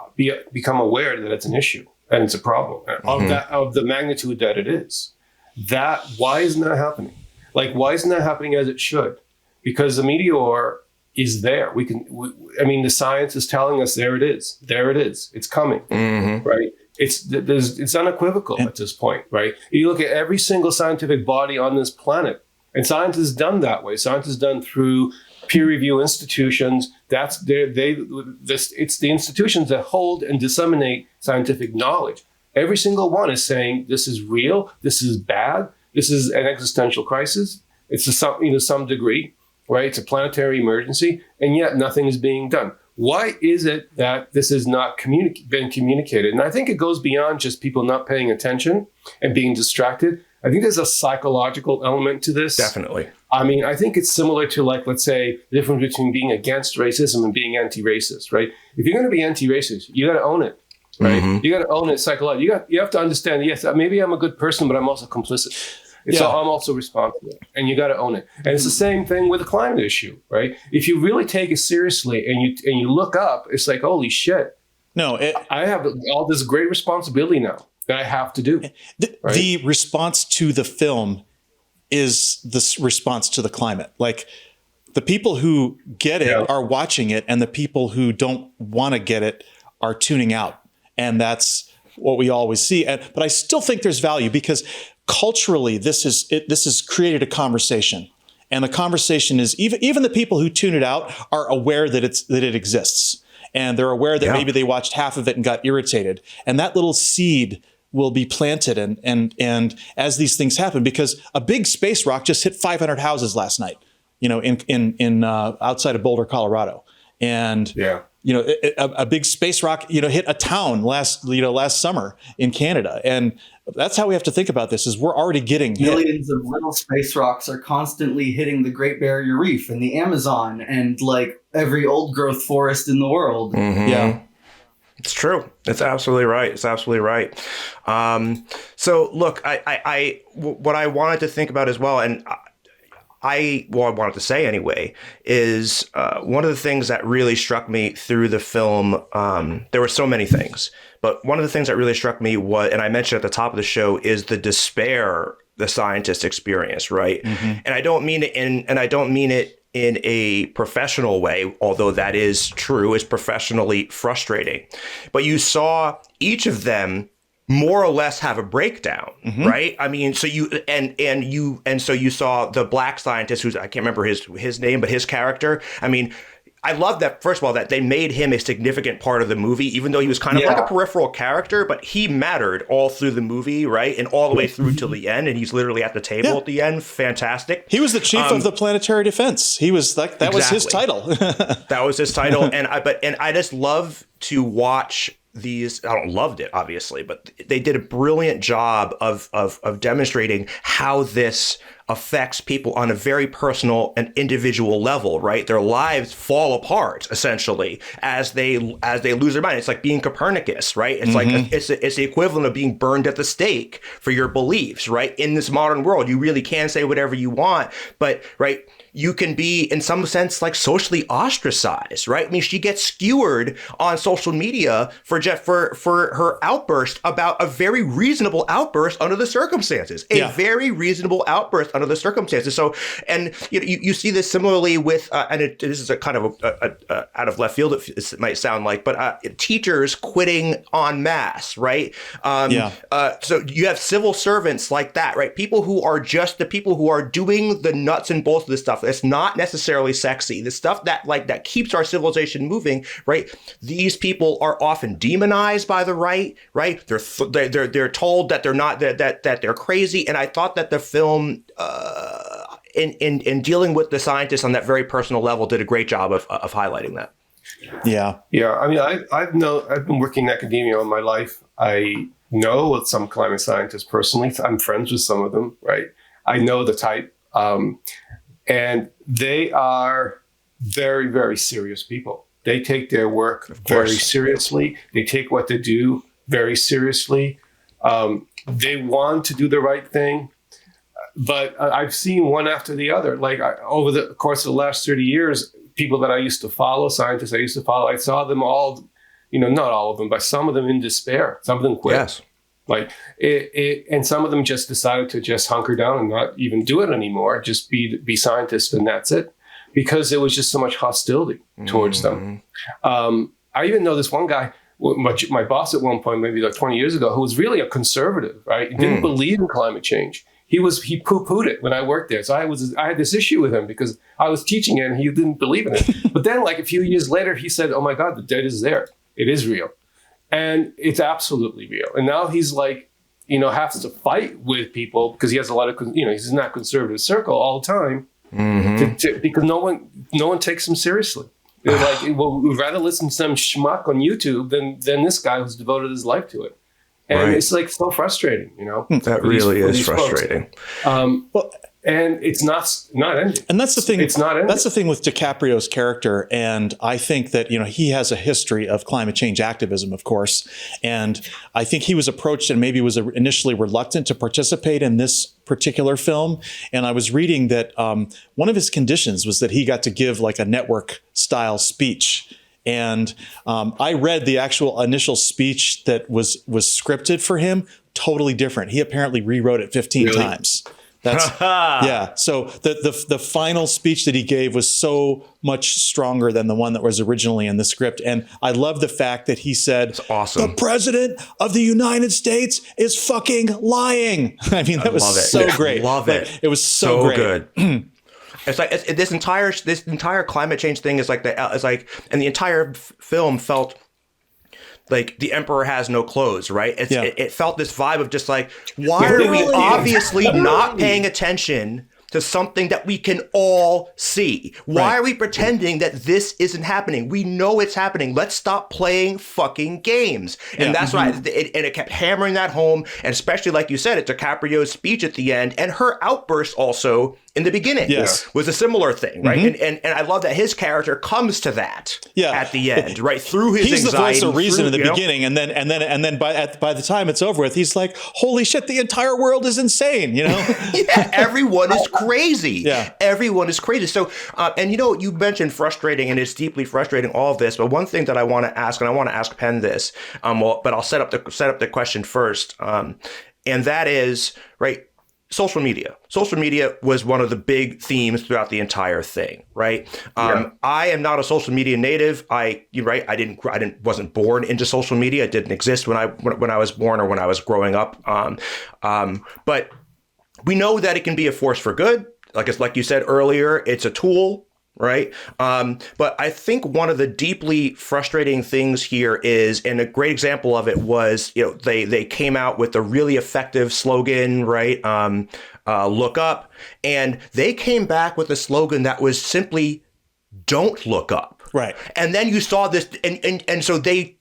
become aware that it's an issue. And it's a problem of the magnitude that it is. Why isn't that happening? Like, why isn't that happening as it should? Because the meteor is there. The science is telling us there it is. There it is. It's coming, right? It's unequivocal at this point, right? You look at every single scientific body on this planet, and science is done that way. Science is done through peer review institutions. It's the institutions that hold and disseminate scientific knowledge. Every single one is saying this is real, this is bad, this is an existential crisis. It's to some degree, right? It's a planetary emergency, and yet nothing is being done. Why is it that this has not been communicated? And I think it goes beyond just people not paying attention and being distracted. I think there's a psychological element to this. Definitely. I think it's similar to, like, let's say, the difference between being against racism and being anti-racist, right? If you're going to be anti-racist, you got to own it, right? You got to own it psychologically. You have to understand, yes, maybe I'm a good person, but I'm also complicit. So I'm also responsible, and you got to own it. And it's the same thing with the climate issue, right? If you really take it seriously and you look up, it's like, holy shit. No, I have all this great responsibility now that I have to do. Right? The response to the film is the response to the climate. Like, the people who get it are watching it, and the people who don't want to get it are tuning out. And that's what we always see. But I still think there's value, because culturally, this has created a conversation. And the conversation is, even the people who tune it out are aware that it exists. And they're aware that maybe they watched half of it and got irritated. And that little seed will be planted, and as these things happen, because a big space rock just hit 500 houses last night, in outside of Boulder, Colorado, and a big space rock hit a town last summer in Canada, and that's how we have to think about this. Is we're already getting millions of little space rocks are constantly hitting the Great Barrier Reef and the Amazon and like every old growth forest in the world. Yeah. It's true. It's absolutely right. So look, what I wanted to think about as well, and I wanted to say anyway, is one of the things that really struck me through the film. There were so many things, but one of the things that really struck me was, and I mentioned at the top of the show, is the despair the scientists experience, right? And I don't mean it in a professional way, although that is true. It's professionally frustrating. But you saw each of them more or less have a breakdown, right? I mean, so you saw the black scientist, who's, I can't remember his name, but his character. I mean, I love that, first of all, that they made him a significant part of the movie, even though he was kind of like a peripheral character, but he mattered all through the movie, right? And all the way through till the end. And he's literally at the table at the end. Fantastic. He was the chief of the planetary defense. He was like, that was his title. That was his title. And I just love to watch these. I don't loved it, obviously, but they did a brilliant job of demonstrating how this affects people on a very personal and individual level, right? Their lives fall apart essentially as they lose their mind. It's like being Copernicus, right? It's like it's the equivalent of being burned at the stake for your beliefs, right? In this modern world, you really can say whatever you want, but right, you can be in some sense like socially ostracized, right? I mean, she gets skewered on social media for her outburst about a very reasonable outburst under the circumstances, a very reasonable outburst under the circumstances. So, and you see this similarly with, this is a kind of a out of left field, it might sound like, but teachers quitting en masse, right? So you have civil servants like that, right? People who are just the people who are doing the nuts and bolts of this stuff. It's not necessarily sexy. The stuff that keeps our civilization moving, right? These people are often demonized by the right? They're told that they're not that they're crazy. And I thought that the film, in dealing with the scientists on that very personal level, did a great job of highlighting that. Yeah. I mean, I've been working in academia all my life. I know some climate scientists personally. I'm friends with some of them, right? I know the type, and they are very, very serious people. They take their work very seriously. They take what they do very seriously. They want to do the right thing. But I've seen one after the other. Like over the course of the last 30 years, people that I used to follow, scientists I used to follow, I saw them all, not all of them, but some of them in despair. Some of them quit. Yes. Like and some of them just decided to just hunker down and not even do it anymore, just be scientists, and that's it, because there was just so much hostility towards them. I even know this one guy, my boss at one point, maybe like 20 years ago, who was really a conservative, right? He didn't believe in climate change. He poo-pooed it when I worked there. So I had this issue with him because I was teaching it and he didn't believe in it. But then like a few years later, he said, oh my God, the data is there. It is real. And it's absolutely real. And now he's like, has to fight with people because he has a lot of, he's in that conservative circle all the time because no one takes him seriously. They're like, well, we'd rather listen to some schmuck on YouTube than this guy who's devoted his life to it. And it's like so frustrating, That really is frustrating. And it's not ending. And that's the thing. It's not ending. That's the thing with DiCaprio's character. And I think that, he has a history of climate change activism, of course. And I think he was approached and maybe was initially reluctant to participate in this particular film. And I was reading that one of his conditions was that he got to give like a network style speech. And I read the actual initial speech that was scripted for him, totally different. He apparently rewrote it 15 times. That's So the final speech that he gave was so much stronger than the one that was originally in the script. And I love the fact that he said, that's awesome. The president of the United States is fucking lying. I mean, that was so great. Love it. It was so great. Good. It's like this entire climate change thing is like and the entire film felt like the emperor has no clothes, right? It felt this vibe of just like, why are we obviously not paying attention to something that we can all see? Why are we pretending that this isn't happening? We know it's happening. Let's stop playing fucking games. And that's why it kept hammering that home. And especially, like you said, it's DiCaprio's speech at the end and her outburst also in the beginning was a similar thing, right? And I love that his character comes to that at the end, right? Through his he's anxiety. He's the voice of reason in the beginning, and then by the time it's over with, he's like, "Holy shit, the entire world is insane," everyone is crazy. Everyone is crazy. So, and you mentioned frustrating, and it's deeply frustrating, all of this. But one thing that I want to ask, and I want to ask Pen this, but I'll set up the question first, and that is right. Social media. Social media was one of the big themes throughout the entire thing, right? I am not a social media native. I wasn't born into social media. It didn't exist when I was born or when I was growing up. But we know that it can be a force for good. Like you said earlier, it's a tool. Right. But I think one of the deeply frustrating things here is, and a great example of it was, they came out with a really effective slogan, right? Look up. And they came back with a slogan that was simply don't look up. Right. And then you saw this, and so they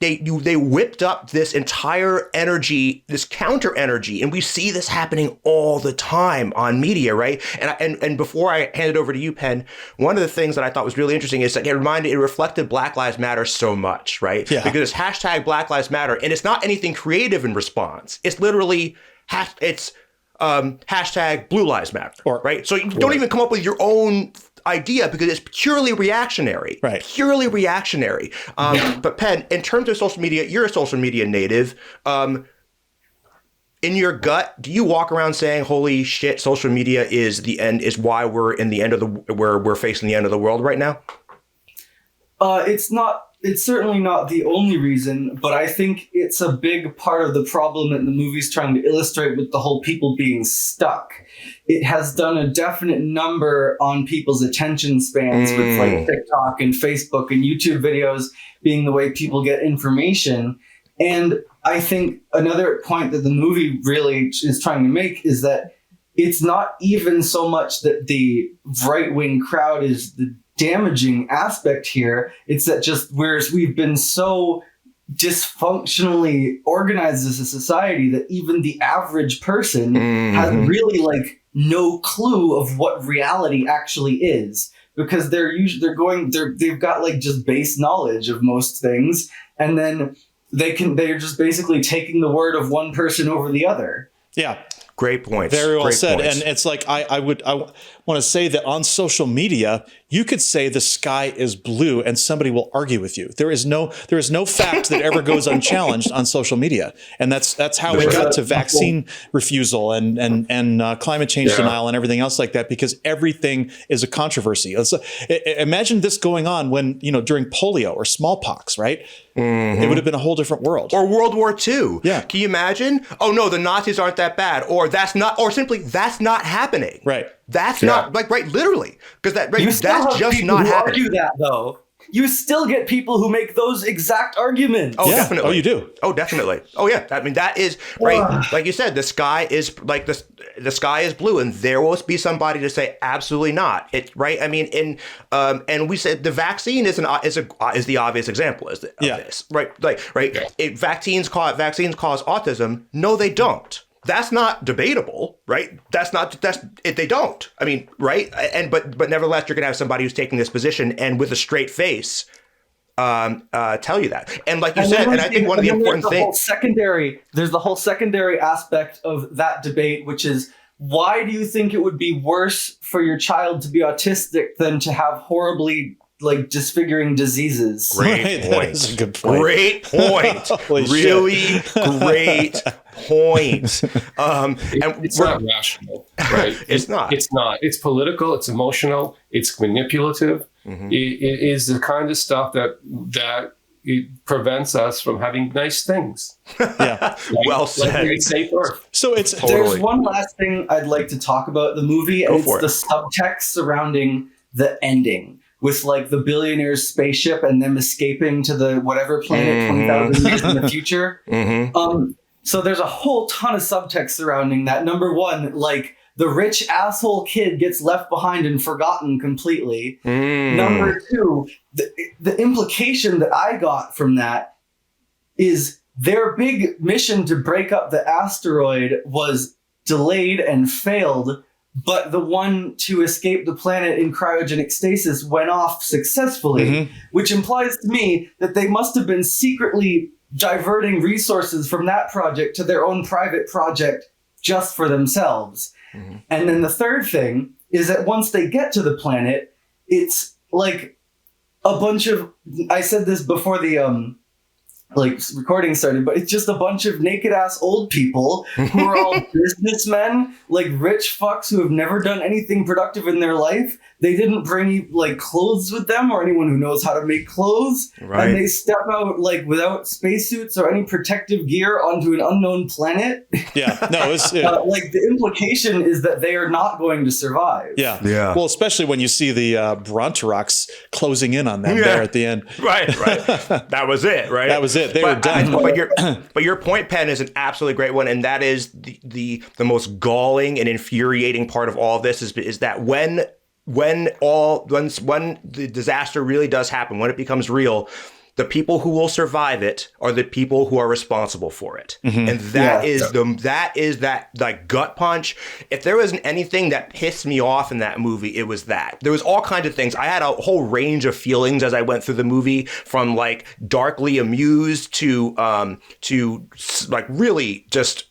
whipped up this entire energy, this counter energy, and we see this happening all the time on media, right? And before I hand it over to you, Pen, one of the things that I thought was really interesting is that it reflected Black Lives Matter so much, right? Yeah. Because it's hashtag Black Lives Matter, and it's not anything creative in response. It's literally hashtag Blue Lives Matter, right? So you don't even come up with your own idea because it's purely reactionary, right? Purely reactionary. But Pen, in terms of social media, you're a social media native. in your gut, do you walk around saying, "Holy shit, social media is the end, is why we're in the end of we're facing the end of the world right now"? It's certainly not the only reason, but I think it's a big part of the problem that the movie's trying to illustrate with the whole people being stuck. It has done a definite number on people's attention spans with like TikTok and Facebook and YouTube videos being the way people get information. And I think another point that the movie really is trying to make is that it's not even so much that the right-wing crowd is the damaging aspect here. It's that just whereas we've been so dysfunctionally organized as a society that even the average person has really like no clue of what reality actually is, because they've got like just base knowledge of most things, and then they're just basically taking the word of one person over the other. Yeah. Great points. Very well Great said. points. And it's like, I want to say that on social media, you could say the sky is blue and somebody will argue with you. There is no fact that ever goes unchallenged on social media. And that's how we got to vaccine refusal and climate change denial and everything else like that, because everything is a controversy. Imagine this going on when, during polio or smallpox, right? It would have been a whole different world. Or World War II. Yeah. Can you imagine? Oh no, the Nazis aren't that bad. Or simply that's not happening. Right. That's not literally, because that's just people not who happening. argue that though. You still get people who make those exact arguments. Oh, Yeah. definitely. Oh, you do. Oh, definitely. Oh, yeah. I mean, that is right. Like you said, the sky is like the sky is blue, and there will be somebody to say absolutely not. It's right. I mean, and we said the vaccine is the obvious example of this, right? Vaccines cause autism. No, they don't. That's not debatable, right? They don't. I mean, right? But nevertheless, you're gonna have somebody who's taking this position and with a straight face tell you that. And like you said, and I think one of the important things, there's the whole secondary aspect of that debate, which is, why do you think it would be worse for your child to be autistic than to have horribly disfiguring diseases? Great point. That is a good point. Great point. Really great point. And it's not rational, right? It's not. It's not. It's political. It's emotional. It's manipulative. It is the kind of stuff that it prevents us from having nice things. Yeah. Well said. Like safe Earth. So it's There's one last thing I'd like to talk about the movie, and it's the subtext surrounding the ending, with the billionaire's spaceship and them escaping to the whatever planet 20,000 years in the future. So there's a whole ton of subtext surrounding that. Number one, the rich asshole kid gets left behind and forgotten completely. Number two, the implication that I got from that is their big mission to break up the asteroid was delayed and failed, but the one to escape the planet in cryogenic stasis went off successfully, which implies to me that they must have been secretly diverting resources from that project to their own private project just for themselves. And then the third thing is that once they get to the planet, it's like a bunch of, I said this before the recording started, but it's just a bunch of naked ass old people who are all businessmen, rich fucks who have never done anything productive in their life. They didn't bring clothes with them or anyone who knows how to make clothes. Right. And they step out without spacesuits or any protective gear onto an unknown planet. Yeah. No, the implication is that they are not going to survive. Yeah. Yeah. Well, especially when you see the Bronterocs closing in on them there at the end. Right. That was it, right? That was it. They were done. But your point, Pen, is an absolutely great one, and that is the most galling and infuriating part of all of this is that when the disaster really does happen, when it becomes real, the people who will survive it are the people who are responsible for it. And that is that gut punch. If there wasn't anything that pissed me off in that movie, it was that. There was all kinds of things. I had a whole range of feelings as I went through the movie, from darkly amused to really just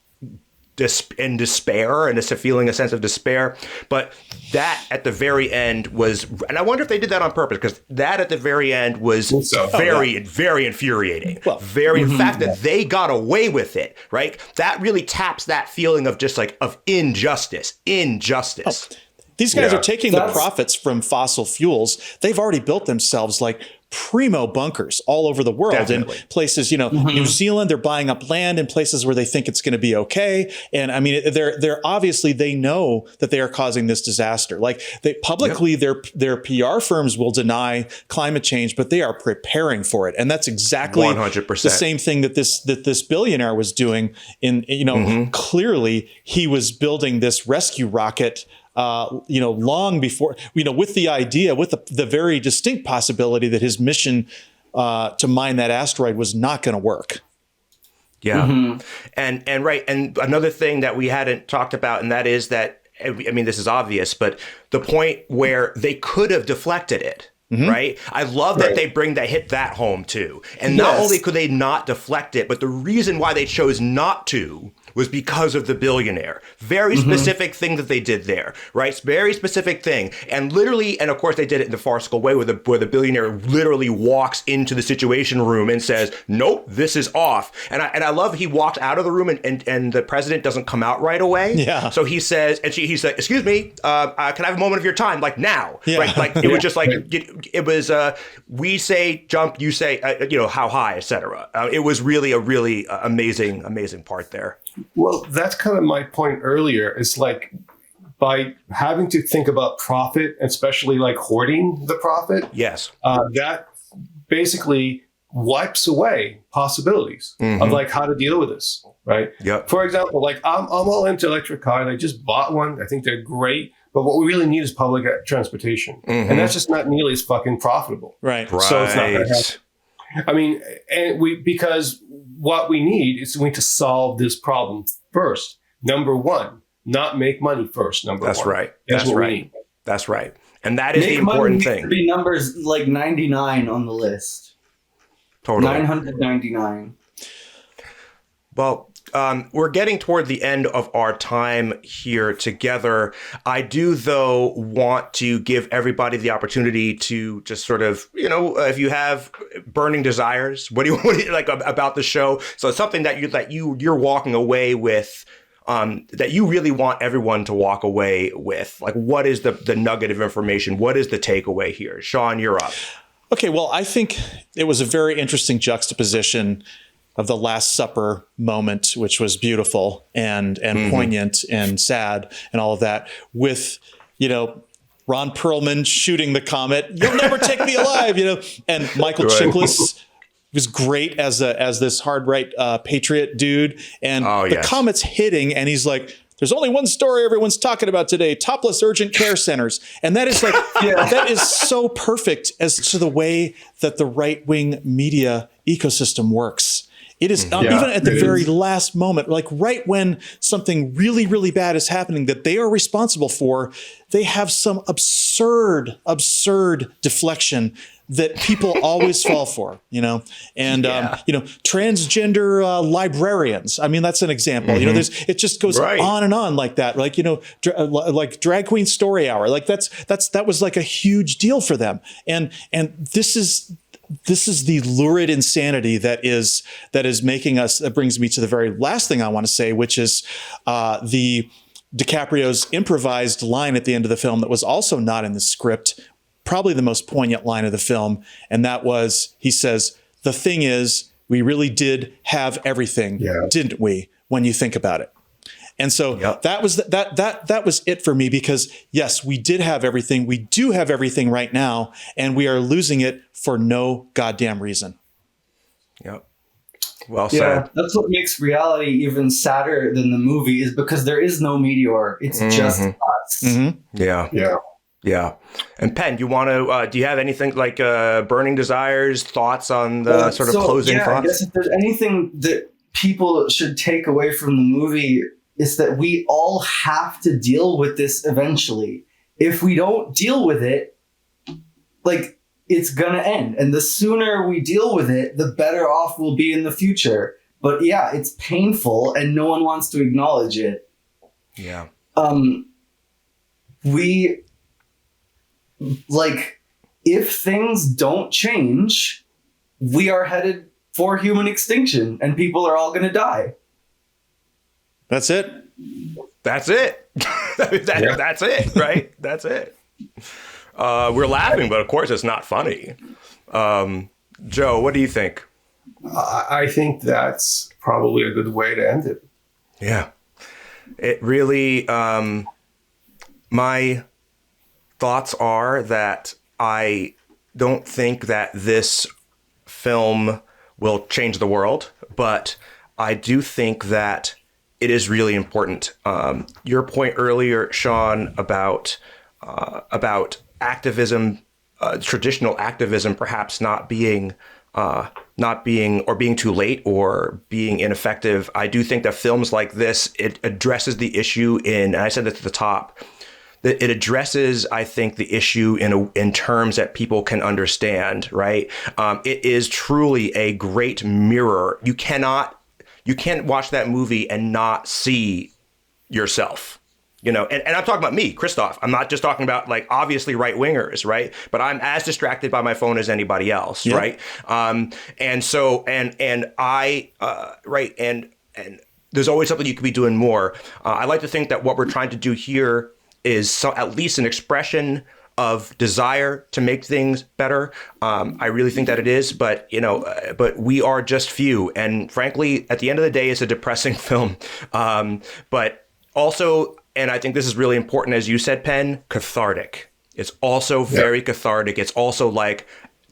in despair and just feeling a sense of despair. But that at the very end was, and I wonder if they did that on purpose, because that at the very end was very infuriating. Well, the fact that they got away with it, right? That really taps that feeling of just like of injustice. These guys are taking the profits from fossil fuels. They've already built themselves like primo bunkers all over the world in places, New Zealand. They're buying up land in places where they think it's going to be okay. And I mean, they're obviously, they know that they are causing this disaster. Like they publicly, their PR firms will deny climate change, but they are preparing for it. And that's exactly 100%. The same thing that this billionaire was doing clearly he was building this rescue rocket long before, with the idea, with the very distinct possibility that his mission to mine that asteroid was not going to work. Yeah. And another thing that we hadn't talked about, and that is that, I mean, this is obvious, but the point where they could have deflected it. Right. I love that they hit that home, too. And not only could they not deflect it, but the reason why they chose not to was because of the billionaire. Very specific thing that they did there, right? Very specific thing. And literally, and of course they did it in the farcical way where the billionaire literally walks into the Situation Room and says, nope, this is off. And I love he walks out of the room and the president doesn't come out right away. Yeah. So he says, and he said, excuse me, can I have a moment of your time? Like now. Yeah. Right? Like it was just like, it was, we say jump, you say, how high, etc. It was really a really amazing part there. Well, that's kind of my point earlier. It's like by having to think about profit, especially like hoarding the profit. Yes. That basically wipes away possibilities of like how to deal with this. Right. Yeah. For example, like I'm all into electric cars. I just bought one. I think they're great. But what we really need is public transportation. And that's just not nearly as fucking profitable. Right. So it's not going to happen. I mean, because what we need is we need to solve this problem first. Number one, not make money first. That's one. Right. That's what right. We need. That's right. And that is the important thing. To be numbers like 99 on the list. Totally. 999. Well, we're getting toward the end of our time here together. I do, though, want to give everybody the opportunity to just sort of, if you have burning desires, what do you like about the show? So it's something that you're walking away with, that you really want everyone to walk away with. Like, what is the nugget of information? What is the takeaway here? Sean, you're up. Okay, well, I think it was a very interesting juxtaposition of the Last Supper moment, which was beautiful and poignant and sad and all of that, with, Ron Perlman shooting the comet, "You'll never take me alive," and Michael Chiklis was great as this hard right patriot dude, and the comet's hitting, and he's like, "There's only one story everyone's talking about today: topless urgent care centers," and that is like that is so perfect as to the way that the right wing media ecosystem works. It is even at the very last moment, like right when something really, really bad is happening that they are responsible for, they have some absurd deflection that people always fall for, and, transgender librarians. I mean, that's an example, it just goes on and on like that. Like, like Drag Queen Story Hour, like that was like a huge deal for them. And this is the lurid insanity that is making us. That brings me to the very last thing I want to say, which is the DiCaprio's improvised line at the end of the film that was also not in the script, probably the most poignant line of the film. And that was, he says, "The thing is, we really did have everything, didn't we, when you think about it?" And so that was it for me, because yes, we did have everything. We do have everything right now, and we are losing it for no goddamn reason. Yep. Well said. That's what makes reality even sadder than the movie, is because there is no meteor. It's just us. Yeah. And Pen, you want to? Do you have anything like burning desires, thoughts on the sort of closing thoughts? I guess if there's anything that people should take away from the movie, is that we all have to deal with this eventually. If we don't deal with it, like, it's gonna end. And the sooner we deal with it, the better off we'll be in the future. But yeah, it's painful and no one wants to acknowledge it. Yeah. If things don't change, we are headed for human extinction and people are all going to die. That's it. That's it. That's it, right? That's it. We're laughing, but of course it's not funny. Joe, what do you think? I think that's probably a good way to end it. Yeah. It really, my thoughts are that I don't think that this film will change the world, but I do think that it is really important. Your point earlier, Sean, about activism, traditional activism, perhaps not being too late or being ineffective. I do think that films like this, it addresses the issue and I said this at the top, that it addresses, I think, the issue in terms that people can understand, right? It is truly a great mirror. You can't watch that movie and not see yourself. And I'm talking about me, Christophe. I'm not just talking about obviously right wingers, right? But I'm as distracted by my phone as anybody else, yeah. Right? And there's always something you could be doing more. I like to think that what we're trying to do here is at least an expression of desire to make things better. I really think that it is, but we are just few. And frankly, at the end of the day, it's a depressing film. But also, and I think this is really important, as you said, Pen, cathartic. It's also very cathartic. It's also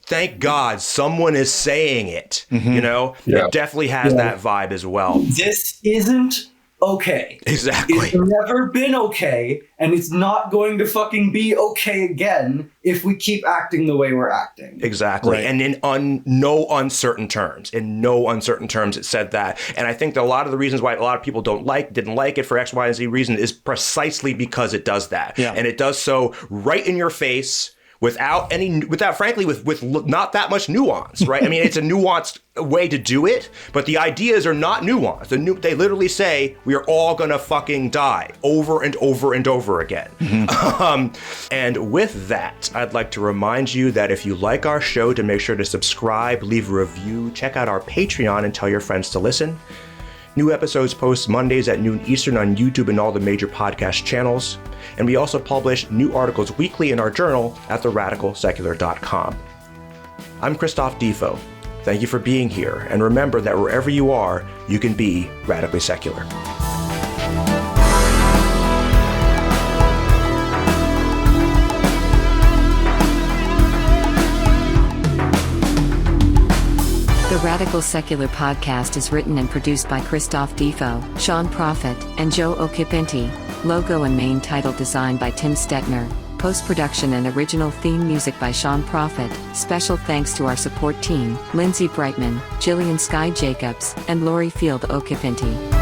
thank God someone is saying it. Mm-hmm. It definitely has that vibe as well. This isn't okay. Exactly. It's never been okay, and it's not going to fucking be okay again if we keep acting the way we're acting. Exactly. Right. And in no uncertain terms. In no uncertain terms, it said that. And I think that a lot of the reasons why a lot of people didn't like it for X, Y, and Z reason is precisely because it does that. Yeah. And it does so right in your face without frankly, with not that much nuance, right? I mean, it's a nuanced way to do it, but the ideas are not nuanced. They literally say, we are all gonna fucking die over and over and over again. Mm-hmm. And with that, I'd like to remind you that if you like our show, to make sure to subscribe, leave a review, check out our Patreon, and tell your friends to listen. New episodes post Mondays at noon Eastern on YouTube and all the major podcast channels. And we also publish new articles weekly in our journal at theradicalsecular.com. I'm Christophe Defoe. Thank you for being here. And remember that wherever you are, you can be radically secular. The Radical Secular podcast is written and produced by Christophe Defoe, Sean Prophet, and Joe Occhipinti. Logo and main title design by Tim Stetner. Post-production and original theme music by Sean Prophet. Special thanks to our support team, Lindsay Brightman, Jillian Sky Jacobs, and Lori Field Occhipinti.